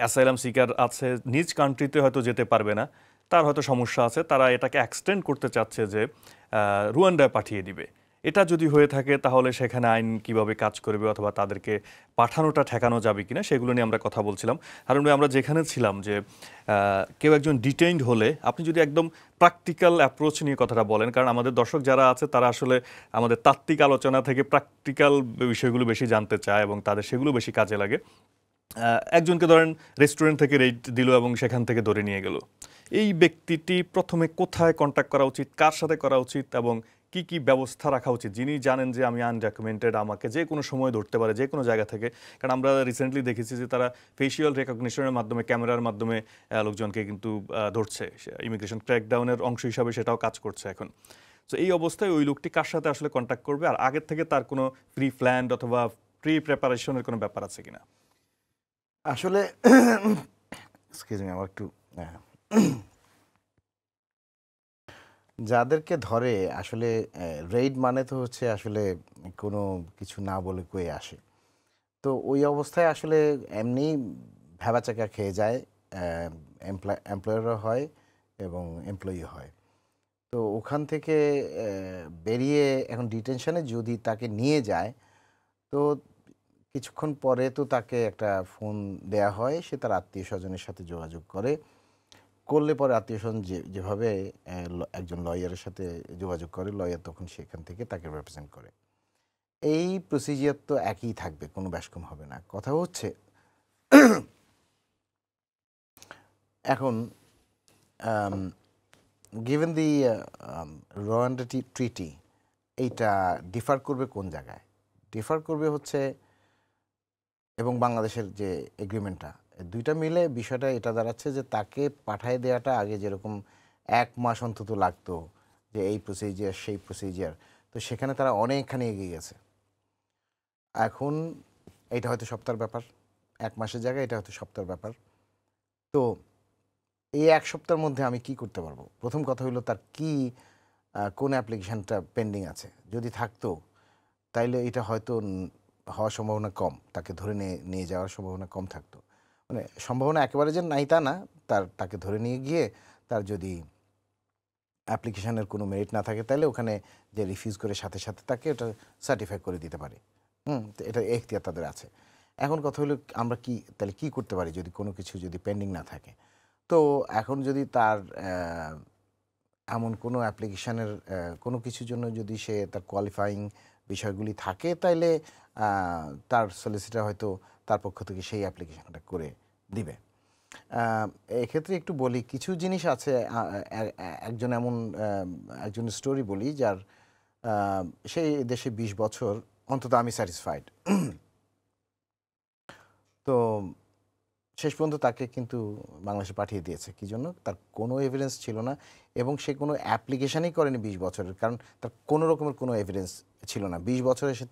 অ্যাসাইলাম সিকার আছে, নিজ কান্ট্রিতে হয়তো যেতে পারবে না, তার হয়তো সমস্যা আছে, তারা এটাকে এক্সটেন্ড করতে চাচ্ছে যে রুয়ান্ডায় পাঠিয়ে দিবে। এটা যদি হয়ে থাকে তাহলে সেখানে আইন কিভাবে কাজ করবে, অথবা তাদেরকে পাঠানোটা ঠেকানো যাবে কিনা, সেগুলো নিয়ে আমরা কথা বলছিলাম। কারণ আমরা যেখানে ছিলাম যে কেউ একজন ডিটেইনড হলে আপনি যদি একদম প্র্যাকটিক্যাল অ্যাপ্রোচ নিয়ে কথাটা বলেন, কারণ আমাদের দর্শক যারা আছে তারা আসলে আমাদের তাত্ত্বিক আলোচনা থেকে প্র্যাকটিক্যাল বিষয়গুলো বেশি জানতে চায় এবং তাদের সেগুলো বেশি কাজে লাগে। একজনকে ধরেন রেস্টুরেন্ট থেকে রেট দিল এবং সেখান থেকে ধরে নিয়ে গেল, এই ব্যক্তিটি প্রথমে কোথায় কন্ট্যাক্ট করা উচিত, কার সাথে করা উচিত, এবং কি কি ব্যবস্থা রাখা উচিত, যিনি জানেন যে আমি আনডকুমেন্টেড, আমাকে যে কোনো সময় ধরতে পারে যে কোনো জায়গা থেকে। কারণ আমরা রিসেন্টলি দেখেছি যে তারা ফেসিয়াল রেকগনিশনের মাধ্যমে, ক্যামেরার মাধ্যমে লোকজনকে কিন্তু ধরছে, ইমিগ্রেশন ক্র্যাকডাউনের অংশ হিসাবে সেটাও কাজ করছে এখন। সো এই অবস্থায় ওই লোকটি কার সাথে আসলে কন্ট্যাক্ট করবে, আর আগের থেকে তার কোনো প্রি প্ল্যান্ড অথবা প্রি প্রিপারেশনের কোনো ব্যাপার আছে কিনা? আসলে এক্সকিউজ মি, আমার একটু যাদেরকে ধরে আসলে রেইড মানে তো হচ্ছে আসলে কোনো কিছু না বলে কয়ে আসে। তো ওই অবস্থায় আসলে এমনি ভ্যাবাচাকা খেয়ে যায়, এমপ্লয়ারও হয় এবং এমপ্লয়ি হয়। তো ওখান থেকে বেরিয়ে এখন ডিটেনশনে যদি তাকে নিয়ে যায়, তো কিছুক্ষণ পরে তো তাকে একটা ফোন দেয়া হয়, সে তার আত্মীয় স্বজনের সাথে যোগাযোগ করলে পরে আত্মীয় স্বজন যেভাবে একজন লয়ারের সাথে যোগাযোগ করে, লয়ার তখন সেখান থেকে তাকে রিপ্রেজেন্ট করে। এই প্রসিজিয়ার তো একই থাকবে, কোনো ব্যাসকম হবে না। কথা হচ্ছে এখন গিভেন দি রোয়ান্ডা ট্রিটি, এইটা ডিফার করবে কোন জায়গায়? ডিফার করবে হচ্ছে, এবং বাংলাদেশের যে এগ্রিমেন্টটা, দুইটা মিলে বিষয়টা এটা দাঁড়াচ্ছে যে তাকে পাঠায় দেওয়াটা আগে যেরকম 1 মাস অন্তত লাগতো, যে এই প্রসিজিয়ার সেই প্রসিজিয়ার, তো সেখানে তারা অনেকখানি এগিয়ে গেছে। এখন এটা হয়তো সপ্তাহের ব্যাপার, 1 মাসের জায়গায় এটা হয়তো সপ্তাহের ব্যাপার। তো এই 1 সপ্তাহের মধ্যে আমি কি করতে পারবো? প্রথম কথা হলো তার কি কোন অ্যাপ্লিকেশনটা পেন্ডিং আছে। যদি থাকতো তাইলে এটা হয়তো হওয়ার সম্ভাবনা কম, তাকে ধরে নিয়ে যাওয়ার সম্ভাবনা কম থাকতো। মানে সম্ভাবনা একেবারে যে নাই তা না, তাকে ধরে নিয়ে গিয়ে তার যদি অ্যাপ্লিকেশনের কোনো মেরিট না থাকে, তাহলে ওখানে যে রিফিউজ করে সাথে সাথে তাকে ওটা সার্টিফাই করে দিতে পারে। তো এটা এখতিয়ার তাদের আছে। এখন কথা হলো আমরা তাহলে কি করতে পারি যদি কোনো কিছু যদি পেন্ডিং না থাকে? তো এখন যদি তার এমন কোনো অ্যাপ্লিকেশনের কোনো কিছুর জন্য যদি সে তার কোয়ালিফাইং বিষয়গুলি থাকে, তাইলে তার সলিসিটার হয়তো তার পক্ষ থেকে সেই অ্যাপ্লিকেশনটা করে দিবে। এক্ষেত্রে একটু বলি, কিছু জিনিস আছে। একজনের স্টোরি বলি, যার সেই দেশে 20 বছর, অন্তত আমি স্যাটিসফাইড। তো শেষ পর্যন্ত তাকে কিন্তু বাংলাদেশে পাঠিয়ে দিয়েছে। কী জন্য? তার কোনো এভিডেন্স ছিল না, এবং সে কোনো অ্যাপ্লিকেশানই করেনি 20 বছরের, কারণ তার কোনো রকমের কোনো এভিডেন্স ছিল না। 20 বছরে সে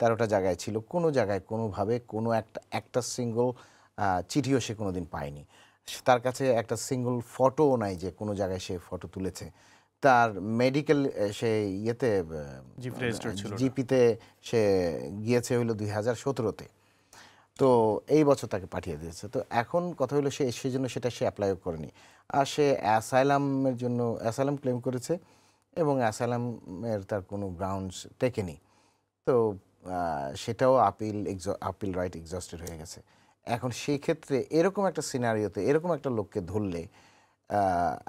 13টা জায়গায় ছিল, কোনো জায়গায় কোনোভাবে কোনো একটা সিঙ্গল চিঠিও সে কোনো দিন পায়নি। তার কাছে একটা সিঙ্গল ফটোও নাই যে কোনো জায়গায় সে ফটো তুলেছে। তার মেডিকেল সে জিপিতে সে গিয়েছে হইলো 2017-তে। তো এই বছর তাকে পাঠিয়ে দিয়েছে। তো এখন কথা হলো সেই জন্য সেটা সে অ্যাপ্লাইও করেনি, আর সে অ্যাসাইলামের জন্য অ্যাসাইলাম ক্লেম করেছে, এবং অ্যাসাইলামের তার কোনো গ্রাউন্ডস টেকেনি। তো সেটাও আপিল রাইট এক্সস্টেড হয়ে গেছে। এখন সেই ক্ষেত্রে এরকম একটা সিনারিওতে এরকম একটা লোককে ধরলে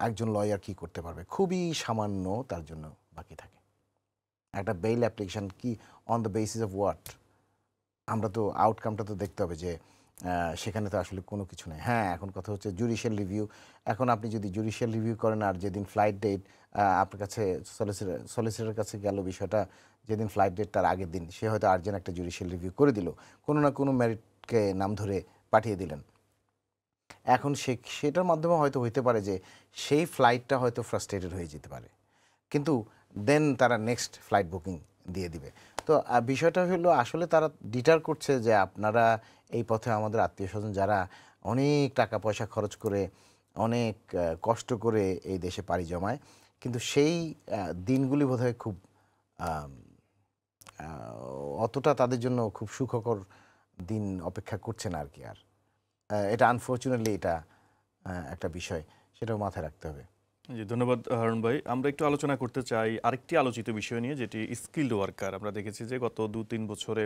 একজন লয়ার কি করতে পারবে? খুবই সামান্য তার জন্য বাকি থাকে। একটা বেইল অ্যাপ্লিকেশন কি on the basis of what? আমরা তো আউটকামটা তো দেখতে হবে, যে সেখানে তো আসলে কোনো কিছু নেই। হ্যাঁ, এখন কথা হচ্ছে জুডিশিয়াল রিভিউ। এখন আপনি যদি জুডিশিয়াল রিভিউ করেন, আর যেদিন ফ্লাইট ডেট আপনার কাছে সলিসিটরের কাছে গেল বিষয়টা, যেদিন ফ্লাইট ডেট তার আগের দিন সে হয়তো আর্জেন্ট একটা জুডিশিয়াল রিভিউ করে দিল, কোনো না কোনো মেরিটকে নাম ধরে পাঠিয়ে দিলেন। এখন সেটার মাধ্যমে হয়তো হইতে পারে যে সেই ফ্লাইটটা হয়তো ফ্রাস্ট্রেটেড হয়ে যেতে পারে, কিন্তু দেন তারা নেক্সট ফ্লাইট বুকিং দিয়ে দিবে। তো বিষয়টা হলো আসলে তারা ডিটার করছে যে আপনারা এই পথে আমাদের আত্মীয় স্বজন যারা অনেক টাকা পয়সা খরচ করে অনেক কষ্ট করে এই দেশে পাড়ি জমায়, কিন্তু সেই দিনগুলি বোধহয় খুব অতটা তাদের জন্য খুব সুখকর দিন অপেক্ষা করছে না আর কি। আর এটা আনফর্চুনেটলি এটা একটা বিষয়, সেটাও মাথায় রাখতে হবে। জি, ধন্যবাদ হারুন ভাই। আমরা একটু আলোচনা করতে চাই আরেকটি আলোচিত বিষয় নিয়ে, যেটি স্কিল্ড ওয়ার্কার। আমরা দেখেছি যে গত 2-3 বছরে,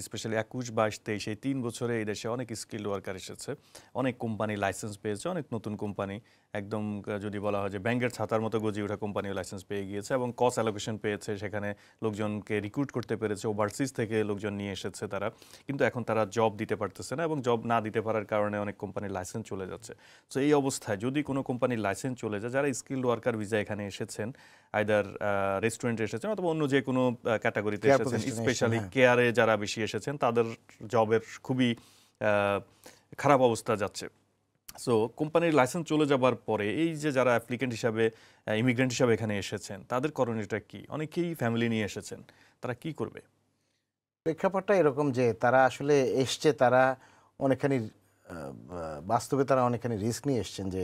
স্পেশালি 21, 22, 23 এই 3 বছরে এই দেশে অনেক স্কিল্ড ওয়ার্কার এসেছে, অনেক কোম্পানি লাইসেন্স পেয়েছে, অনেক নতুন কোম্পানি, একদম যদি বলা হয় যে ব্যাংকের ছাতার মতো গজিয়ে ওঠা কোম্পানিও লাইসেন্স পেয়ে গিয়েছে, এবং কস্ট অ্যালোকেশন পেয়েছে, সেখানে লোকজনকে রিক্রুট করতে পেরেছে, ওভারসিজ থেকে লোকজন নিয়ে এসেছে তারা। কিন্তু এখন তারা জব দিতে পারতেছে না, এবং জব না দিতে পারার কারণে অনেক কোম্পানির লাইসেন্স চলে যাচ্ছে। সো এই অবস্থায় যদি কোনো কোম্পানির লাইসেন্স চলে যায়, যারা স্কিল্ড ওয়ার্কার ভিসা এখানে এসেছেন, আইদার রেস্টুরেন্টে এসেছেন অথবা অন্য যে কোনো ক্যাটাগরিতে এসেছেন, স্পেশালি কেয়ারে যারা বেশি এসেছেন, তাদের জবের খুবই খারাপ অবস্থা যাচ্ছে। সো কোম্পানির লাইসেন্স চলে যাবার পরে এই যে যারা অ্যাপ্লিকেন্ট হিসাবে ইমিগ্রেন্ট হিসাবে এখানে এসেছেন তাদের করণীয়টা কি? অনেকেই ফ্যামিলি নিয়ে এসেছেন, তারা কি করবে? প্রেক্ষাপটটা এরকম যে তারা আসলে এসছে, তারা অনেকখানি বাস্তবে তারা অনেকখানি রিস্ক নিয়ে এসছেন যে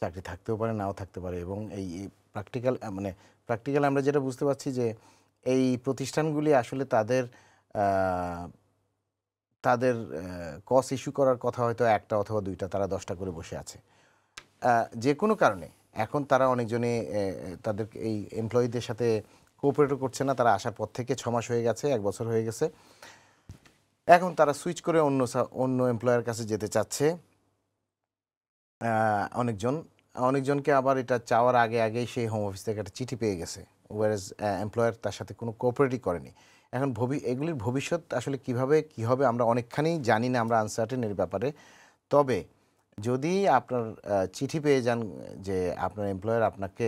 চাকরি থাকতেও পারে নাও থাকতে পারে, এবং এই প্র্যাকটিক্যাল আমরা যেটা বুঝতে পারছি যে এই প্রতিষ্ঠানগুলি আসলে তাদের তাদের কস ইস্যু করার কথা হয়তো একটা অথবা দুইটা, তারা 10টা করে বসে আছে যে কোনো কারণে। এখন তারা অনেকজনে তাদের এই এমপ্লয়ীদের সাথে কোঅপারেটও করছে না, তারা আসার পর থেকে 6 মাস হয়ে গেছে, 1 বছর হয়ে গেছে। এখন তারা সুইচ করে অন্য এমপ্লয়ার কাছে যেতে চাচ্ছে অনেকজনকে আবার এটা চাওয়ার আগেই সেই হোম অফিস থেকে একটা চিঠি পেয়ে গেছে, ওয়ারেজ এমপ্লয়ার তার সাথে কোনো কোঅপারেটই করেনি। এখন এগুলির ভবিষ্যৎ আসলে কিভাবে কী হবে আমরা অনেকখানি জানি না, আমরা আনসার্টেন এর ব্যাপারে। তবে যদি আপনার চিঠি পেয়ে যান যে আপনার এমপ্লয়ার আপনাকে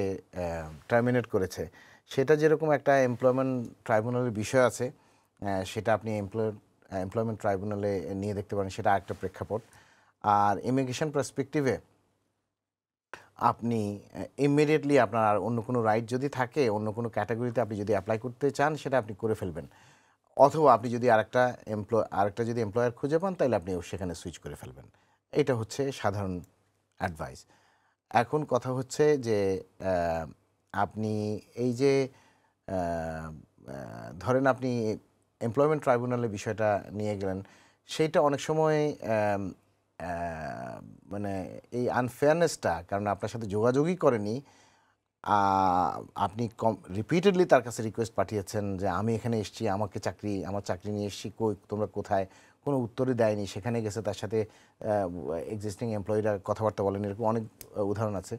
টার্মিনেট করেছে, সেটা যেরকম একটা এমপ্লয়মেন্ট ট্রাইব্যুনালের বিষয় আছে, সেটা আপনি এমপ্লয়মেন্ট ট্রাইব্যুনালে নিয়ে দেখতে পারেন, সেটা আরেকটা প্রেক্ষাপট। আর ইমিগ্রেশন পার্সপেক্টিভে আপনি ইমিডিয়েটলি আপনার আর অন্য কোনো রাইট যদি থাকে, অন্য কোনো ক্যাটাগরিতে আপনি যদি অ্যাপ্লাই করতে চান, সেটা আপনি করে ফেলবেন। অথবা আপনি যদি আরেকটা যদি এমপ্লয়ার খুঁজে পান, তাহলে আপনি সেখানে সুইচ করে ফেলবেন। এটা হচ্ছে সাধারণ অ্যাডভাইস। এখন কথা হচ্ছে যে আপনি এই যে ধরেন আপনি এমপ্লয়মেন্ট ট্রাইব্যুনালের বিষয়টা নিয়ে গেলেন, সেইটা অনেক সময় মানে এই আনফেয়ারনেসটা, কারণ আপনার সাথে যোগাযোগই করেনি, আপনি রিপিটেডলি তার কাছে রিকোয়েস্ট পাঠিয়েছেন যে আমি এখানে এসেছি, আমার চাকরি নিয়ে এসেছি, তোমরা কোথায়, কোনো উত্তরই দেয়নি, সেখানে গেছে তার সাথে এক্সিস্টিং এমপ্লয়িরা কথাবার্তা বলেন, এরকম অনেক উদাহরণ আছে।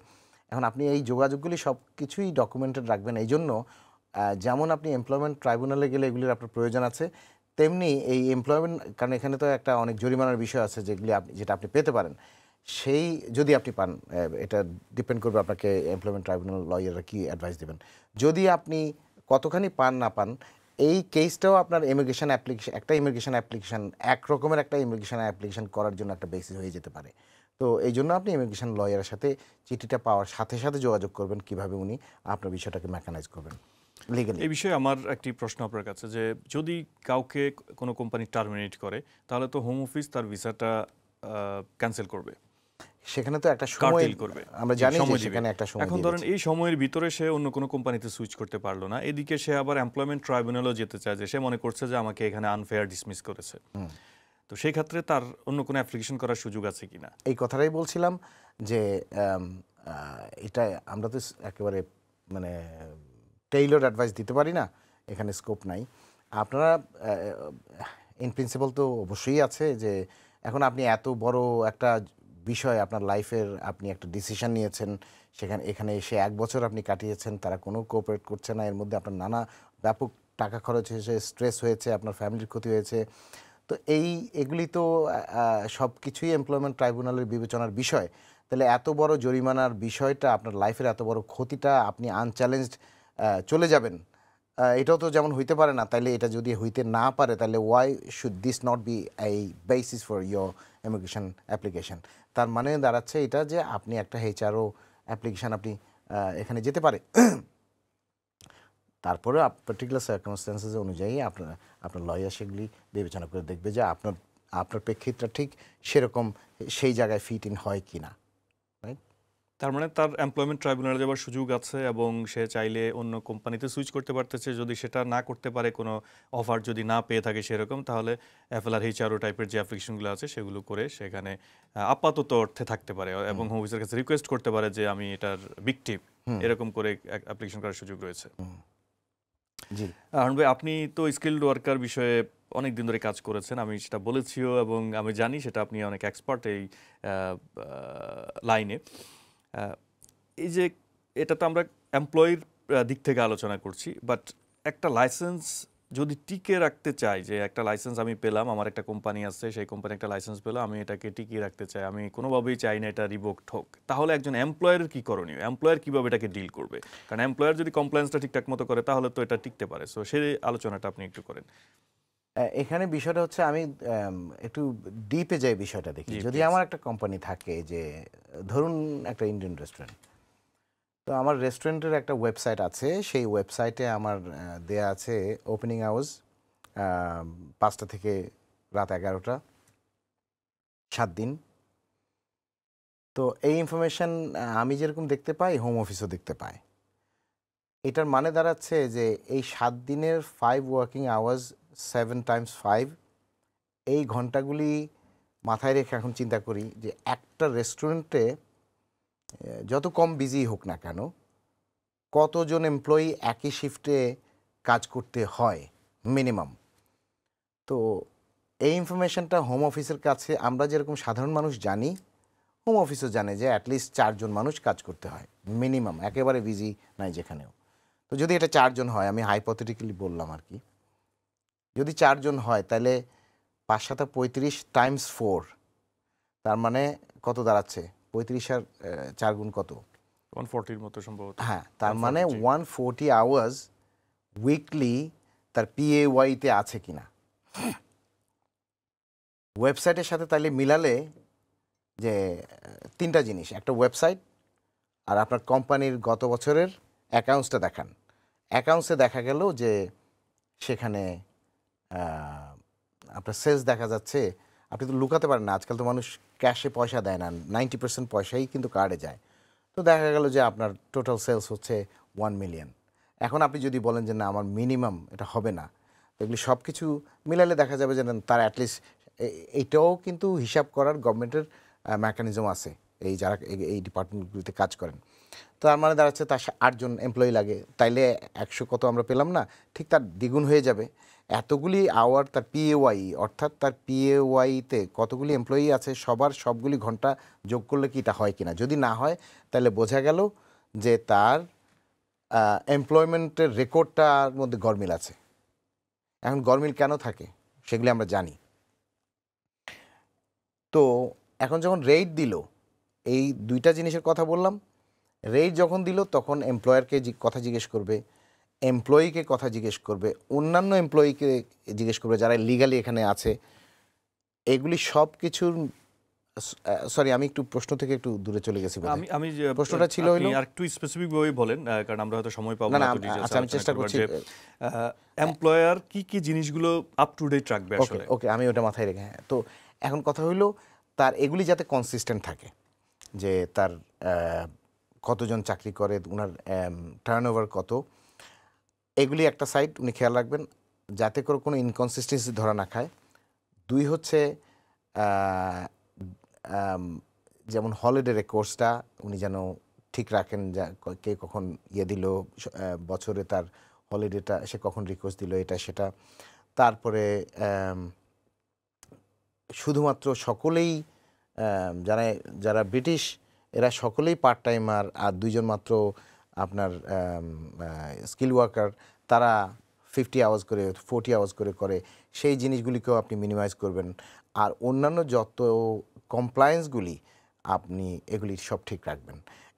এখন আপনি এই যোগাযোগগুলি সব কিছুই ডকুমেন্টেড রাখবেন। এই জন্য যেমন আপনি এমপ্লয়মেন্ট ট্রাইব্যুনালে গেলে এগুলির আপনার প্রয়োজন আছে, তেমনি এই এমপ্লয়মেন্ট, কারণ এখানে তো একটা অনেক জরিমানার বিষয় আছে যেটা আপনি পেতে পারেন, সেই যদি আপনি পান, এটা ডিপেন্ড করবে আপনাকে এমপ্লয়মেন্ট ট্রাইব্যুনাল লয়াররা কী অ্যাডভাইস দেবেন। যদি আপনি কতখানি পান না পান, এই কেসটাও আপনার ইমিগ্রেশন অ্যাপ্লিকেশন একরকমের একটা ইমিগ্রেশন অ্যাপ্লিকেশন করার জন্য একটা বেসিস হয়ে যেতে পারে। তো এই জন্য আপনি ইমিগ্রেশন লয়ারের সাথে চিঠিটা পাওয়ার সাথে সাথে যোগাযোগ করবেন, কিভাবে উনি আপনার বিষয়টাকে মেকানাইজ করবেন লিগালি। এই বিষয়ে আমার একটি প্রশ্ন আপনার কাছে, যে যদি কাউকে কোনো কোম্পানি টার্মিনেট করে, তাহলে তো হোম অফিস তার ভিসাটা ক্যান্সেল করবে, সেখানে তো একটা সময় করবে, আমরা জানি যে সেখানে একটা সময়। এখন ধরেন এই সময়ের ভিতরে সে অন্য কোনো কোম্পানিতে সুইচ করতে পারলো না, এদিকে সে আবার এমপ্লয়মেন্ট ট্রাইব্যুনালও যেতে চায়, যে সে মনে করছে যে আমাকে এখানে আনফেয়ার ডিসমিস করেছে, তো সেই ক্ষেত্রে তার অন্য কোনো অ্যাপ্লিকেশন করার সুযোগ আছে কিনা? এই কথাটাই বলছিলাম যে এটা আমরা তো একেবারে মানে টেইলর অ্যাডভাইস দিতে পারি না, এখানে স্কোপ নাই। আপনারা ইন প্রিন্সিপাল তো অবশ্যই আছে যে এখন আপনি এত বড় একটা বিষয় আপনার লাইফের, আপনি একটা ডিসিশন নিয়েছেন, এখানে এসে 1 বছর আপনি কাটিয়েছেন, তারা কোনো কোঅপারেট করছে না, এর মধ্যে আপনার নানা ব্যাপক টাকা খরচ হয়েছে, স্ট্রেস হয়েছে, আপনার ফ্যামিলির ক্ষতি হয়েছে। তো এগুলি তো সব কিছুই এমপ্লয়মেন্ট ট্রাইব্যুনালের বিবেচনার বিষয়। তাহলে এত বড় জরিমানার বিষয়টা, আপনার লাইফের এত বড় ক্ষতিটা আপনি আনচ্যালেঞ্জড চলে যাবেন, এটাও তো যেমন হইতে পারে না। তাইলে এটা যদি হইতে না পারে, তাহলে why should this not be এই basis for your immigration application? তার মানে দাঁড়াচ্ছে এটা যে আপনি একটা এইচআরও অ্যাপ্লিকেশান আপনি এখানে যেতে পারে। তারপরে পার্টিকুলার সার্কামস্ট্যান্সেস অনুযায়ী আপনার লয়ার সেগুলি বিবেচনা করে দেখবে যে আপনার প্রেক্ষিতটা ঠিক সেরকম সেই জায়গায় ফিট ইন হয় কি না। তার মানে তার এমপ্লয়মেন্ট ট্রাইব্যুনালে যাওয়ার সুযোগ আছে, এবং সে চাইলে অন্য কোম্পানিতে সুইচ করতে পারতেছে। যদি সেটা না করতে পারে, কোনো অফার যদি না পেয়ে থাকে সেরকম, তাহলে এফএলআর এইচআরও টাইপের যে অ্যাপ্লিকেশনগুলো আছে সেগুলো করে সেখানে আপাতত অর্থে থাকতে পারে, এবং হোম অফিসের কাছে রিকোয়েস্ট করতে পারে যে আমি এটার ভিকটিম, এরকম করে অ্যাপ্লিকেশন করার সুযোগ রয়েছে। জি আরুন ভাই, আপনি তো স্কিলড ওয়ার্কার বিষয়ে অনেক দিন ধরে কাজ করেছেন, আমি সেটা বলেছিও, এবং আমি জানি সেটা আপনি অনেক এক্সপার্ট এই লাইনে। এই যে এটা তো আমরা এমপ্লয়ির দিক থেকে আলোচনা করছি, বাট একটা লাইসেন্স যদি টিকে রাখতে চাই, যে একটা লাইসেন্স আমি পেলাম, আমার একটা কোম্পানি আছে, সেই কোম্পানি একটা লাইসেন্স পেলো, আমি এটাকে টিকিয়ে রাখতে চাই, আমি কোনোভাবেই চাই না এটা রিভোকড হোক, তাহলে একজন এমপ্লয়ারের কী করণীয়? এমপ্লয়ার কীভাবে এটাকে ডিল করবে? কারণ এমপ্লয়ার যদি কমপ্লায়েন্সটা ঠিকঠাক মতো করে, তাহলে তো এটা টিকতে পারে। সো সেই আলোচনাটা আপনি একটু করেন। এখানে বিষয়টা হচ্ছে আমি একটু ডিপে যাই বিষয়টা দেখি। জি, যদি প্লিজ। আমার একটা কোম্পানি থাকে যে ধরুন একটা ইন্ডিয়ান রেস্টুরেন্ট, তো আমার রেস্টুরেন্টের একটা ওয়েবসাইট আছে, সেই ওয়েবসাইটে আমার দেয়া আছে ওপেনিং আওয়ার্স 5টা থেকে রাত 11টা, 7 দিন। তো এই ইনফরমেশন আমি যেরকম দেখতে পাই হোম অফিসও দেখতে পায়। এটার মানে দাঁড়াচ্ছে যে এই 7 দিনের 5 ওয়ার্কিং আওয়ার্স 7 টাইমস 5, এই ঘন্টাগুলি মাথায় রেখে এখন চিন্তা করি যে একটা রেস্টুরেন্টে যত কম বিজি হোক না কেন, কতজন এমপ্লয়ি একই শিফটে কাজ করতে হয় মিনিমাম। তো এই ইনফরমেশনটা হোম অফিসের কাছে আমরা যেরকম সাধারণ মানুষ জানি, হোম অফিসও জানে যে অ্যাটলিস্ট 4 জন মানুষ কাজ করতে হয় মিনিমাম, একেবারে বিজি নাই যেখানেও। তো যদি এটা 4 জন হয়, আমি হাইপোথেটিক্যালি বললাম আর কি, যদি 4 জন হয় তাহলে 5 7 35 টাইমস 4, তার মানে কত দাঁড়াচ্ছে? 35 আর 4 গুণ কত? 140 মতো সম্ভবত। হ্যাঁ, তার মানে 140, জি। 140 আওয়ার্স উইকলি তার পিএওয়াইতে আছে কিনা ওয়েবসাইটের সাথে তাইলে মিলালে যে 3টা জিনিস, একটা ওয়েবসাইট আর আপনার কোম্পানির গত বছরের অ্যাকাউন্টসটা দেখান। অ্যাকাউন্টসে দেখা গেল যে সেখানে আপনার সেলস দেখা যাচ্ছে। আপনি তো লুকাতে পারেন না, আজকাল তো মানুষ ক্যাশে পয়সা দেয় না, 90% পয়সাই কিন্তু কার্ডে যায়। তো দেখা গেল যে আপনার টোটাল সেলস হচ্ছে 1 মিলিয়ন। এখন আপনি যদি বলেন যে না আমার মিনিমাম এটা হবে না, তো এগুলি সব কিছু মিলালে দেখা যাবে যে না, তার অ্যাটলিস্ট এইটাও কিন্তু হিসাব করার গভর্নমেন্টের মেকানিজম আছে, এই যারা এই ডিপার্টমেন্টগুলিতে কাজ করেন। তো তার মানে দাঁড়াচ্ছে তার 8 জন এমপ্লয়ি লাগে, তাইলে 100 কত আমরা পেলাম না, ঠিক তার দ্বিগুণ হয়ে যাবে। এতগুলি আওয়ার তার পিএওয়াই, অর্থাৎ তার পিএওয়াইতে কতগুলি এমপ্লয়ি আছে সবার সবগুলি ঘন্টা যোগ করলে কি এটা হয় কিনা। যদি না হয় তাহলে বোঝা গেল যে তার এমপ্লয়মেন্টের রেকর্ডটার মধ্যে গরমিল আছে। এখন গরমিল কেন থাকে সেগুলি আমরা জানি। তো এখন যখন রেট দিল, এই 2টা জিনিসের কথা বললাম, রেট যখন দিল তখন এমপ্লয়ারকে কথা জিজ্ঞেস করবে, এমপ্লয়িকে কথা জিজ্ঞেস করবে, অন্যান্য এমপ্লয়িকে জিজ্ঞেস করবে যারা লিগালি এখানে আছে। এগুলি সব কিছুর সরি, আমি একটু প্রশ্ন থেকে একটু দূরে চলে গেছি বোধহয়। আমি আমি যে প্রশ্নটা ছিল আপনি হলো, আরেকটু স্পেসিফিক ভাবে বলেন, কারণ আমরা হয়তো সময় পাবো না না না এত ডিটেইলস আচ্ছা আমি চেষ্টা করছি। এমপ্লয়ার কি কি জিনিসগুলো আপ টু ডেট রাখবে ওকে আসলে। ওকে, আমি ওটা মাথায় রেখে, হ্যাঁ। তো এখন কথা হইলো তার এগুলি যাতে কনসিস্টেন্ট থাকে, যে তার কতজন চাকরি করে, ওনার টার্নওভার কত, এগুলি একটা সাইড উনি খেয়াল রাখবেন যাতে করে কোনো ইনকনসিস্টেন্সি ধরা না খায়। 2 হচ্ছে যেমন হলিডে রেকর্ডসটা উনি যেন ঠিক রাখেন, যা কে কখন ইয়ে দিল বছরে, তার হলিডেটা সে কখন রিকোয়েস্ট দিল, এটা সেটা। তারপরে শুধুমাত্র সকলেই যারা যারা ব্রিটিশ এরা সকলেই পার্ট টাইমার, আর 2 জন মাত্র আপনার স্কিল ওয়ার্কার, তারা 50 আওয়ার্স করে 40 আওয়ার্স করে সেই জিনিসগুলিকেও আপনি মিনিমাইজ করবেন। আর অন্যান্য যত কমপ্লায়েন্সগুলি আপনি এগুলি সব ঠিক রাখবেন।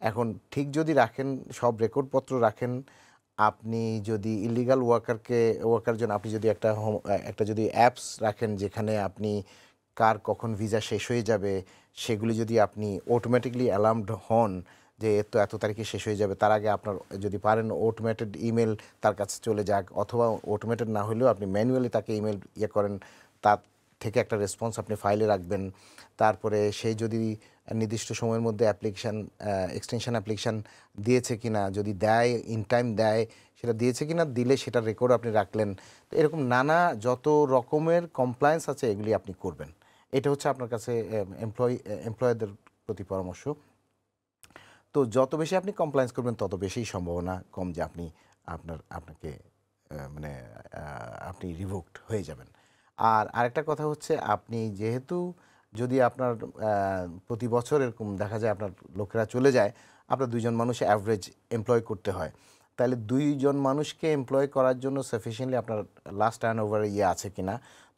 এখন ঠিক যদি রাখেন, সব রেকর্ডপত্র রাখেন, আপনি যদি ইলিগাল ওয়ার্কার জন্য আপনি যদি একটা যদি অ্যাপস রাখেন যেখানে আপনি কার কখন ভিসা শেষ হয়ে যাবে সেগুলি যদি আপনি অটোমেটিকলি অ্যালার্মড হন যে তো এত তারিখে শেষ হয়ে যাবে, তার আগে আপনার যদি পারেন অটোমেটেড ইমেল তার কাছে চলে যাক, অথবা অটোমেটেড না হলেও আপনি ম্যানুয়ালি তাকে ইমেল করেন, তার থেকে একটা রেসপন্স আপনি ফাইলে রাখবেন। তারপরে সেই যদি নির্দিষ্ট সময়ের মধ্যে এক্সটেনশন অ্যাপ্লিকেশান দিয়েছে কিনা, যদি দেয় ইন টাইম দেয়, সেটা দিয়েছে কিনা, দিলে সেটা রেকর্ড আপনি রাখলেন। তো এরকম নানা যত রকমের কমপ্লায়েন্স আছে এগুলি আপনি করবেন। এটা হচ্ছে আপনার কাছে এমপ্লয়ীদের প্রতি পরামর্শ। তো যত বেশি আপনি কমপ্লায়েন্স করবেন তত বেশি সম্ভাবনা কম যে আপনাকে মানে আপনি রিভোকড হয়ে যাবেন। আর আরেকটা কথা হচ্ছে, আপনি যেহেতু যদি আপনার প্রতি বছর এরকম দেখা যায় আপনার লোকেরা চলে যায়, আপনার 2 জন মানুষ অ্যাভারেজ এমপ্লয় করতে হয়, তাহলে 2 জন মানুষকে এমপ্লয় করার জন্য সাফিসিয়েন্টলি আপনার লাস্ট টার্নওভার আছে কিনা।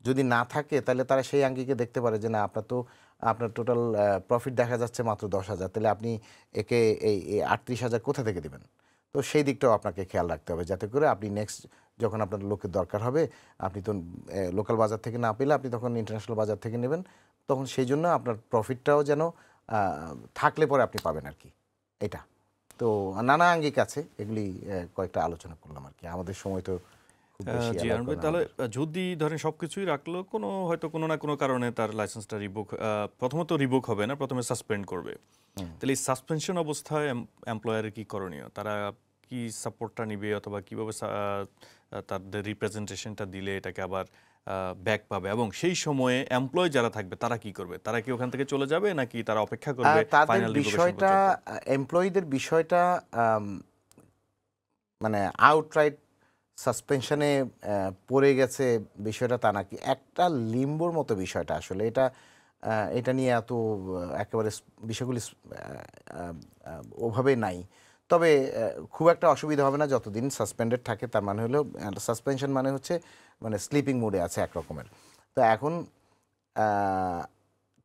যদি না থাকে তাহলে তারা সেই আঙ্গিকে দেখতে পারে যে না আপনার টোটাল প্রফিট দেখা যাচ্ছে মাত্র 10,000, তাহলে আপনি একে এই 38,000 কোথা থেকে দেবেন। তো সেই দিকটাও আপনাকে খেয়াল রাখতে হবে, যাতে করে আপনি নেক্সট যখন আপনার লোকের দরকার হবে, আপনি তো লোকাল বাজার থেকে না পেলে আপনি তখন ইন্টারন্যাশনাল বাজার থেকে নেবেন, তখন সেই জন্য আপনার প্রফিটটাও যেন থাকলে পরে আপনি পাবেন আর কি, এটা। তো নানা আঙ্গিক আছে, এগুলি কয়েকটা আলোচনা করলাম আর কি, আমাদের সময় তো খুব বেশি জি allow আনবে, করে না তাহলে আমাদের। যদি ধরেন সবকিছুই রাখলো, হয়তো কোনো না কোনো কারণে তার লাইসেন্সটা রিভোক, প্রথমত রিভোক হবে না, প্রথমে সাসপেন্ড করবে। তাহলে এই সাসপেনশন অবস্থায় এমপ্লয়ারের কি করণীয়? তারা কি সাপোর্টটা নিবে, অথবা কিভাবে তাদের রিপ্রেজেন্টেশনটা দিলে এটাকে আবার ব্যাক পাবে? এবং সেই সময়ে এমপ্লয় যারা থাকবে তারা কি করবে? তারা কি ওখান থেকে চলে যাবে, নাকি তারা অপেক্ষা করবে তাদের ফাইনাল বিষয়টা, এমপ্লয়ীদের বিষয়টা মানে আউটরাইট সাসপেনশনে পড়ে গেছে বিষয়টা তা নাকি, একটা লিম্বোর মতো বিষয়টা আসলে। এটা নিয়ে এত একেবারে বিষয়গুলি ওভাবে নাই। তবে খুব একটা অসুবিধা হবে না যতদিন সাসপেন্ডেড থাকে, তার মানে হলো সাসপেনশন মানে হচ্ছে মানে স্লিপিং মোডে আছে এক রকমের। তো এখন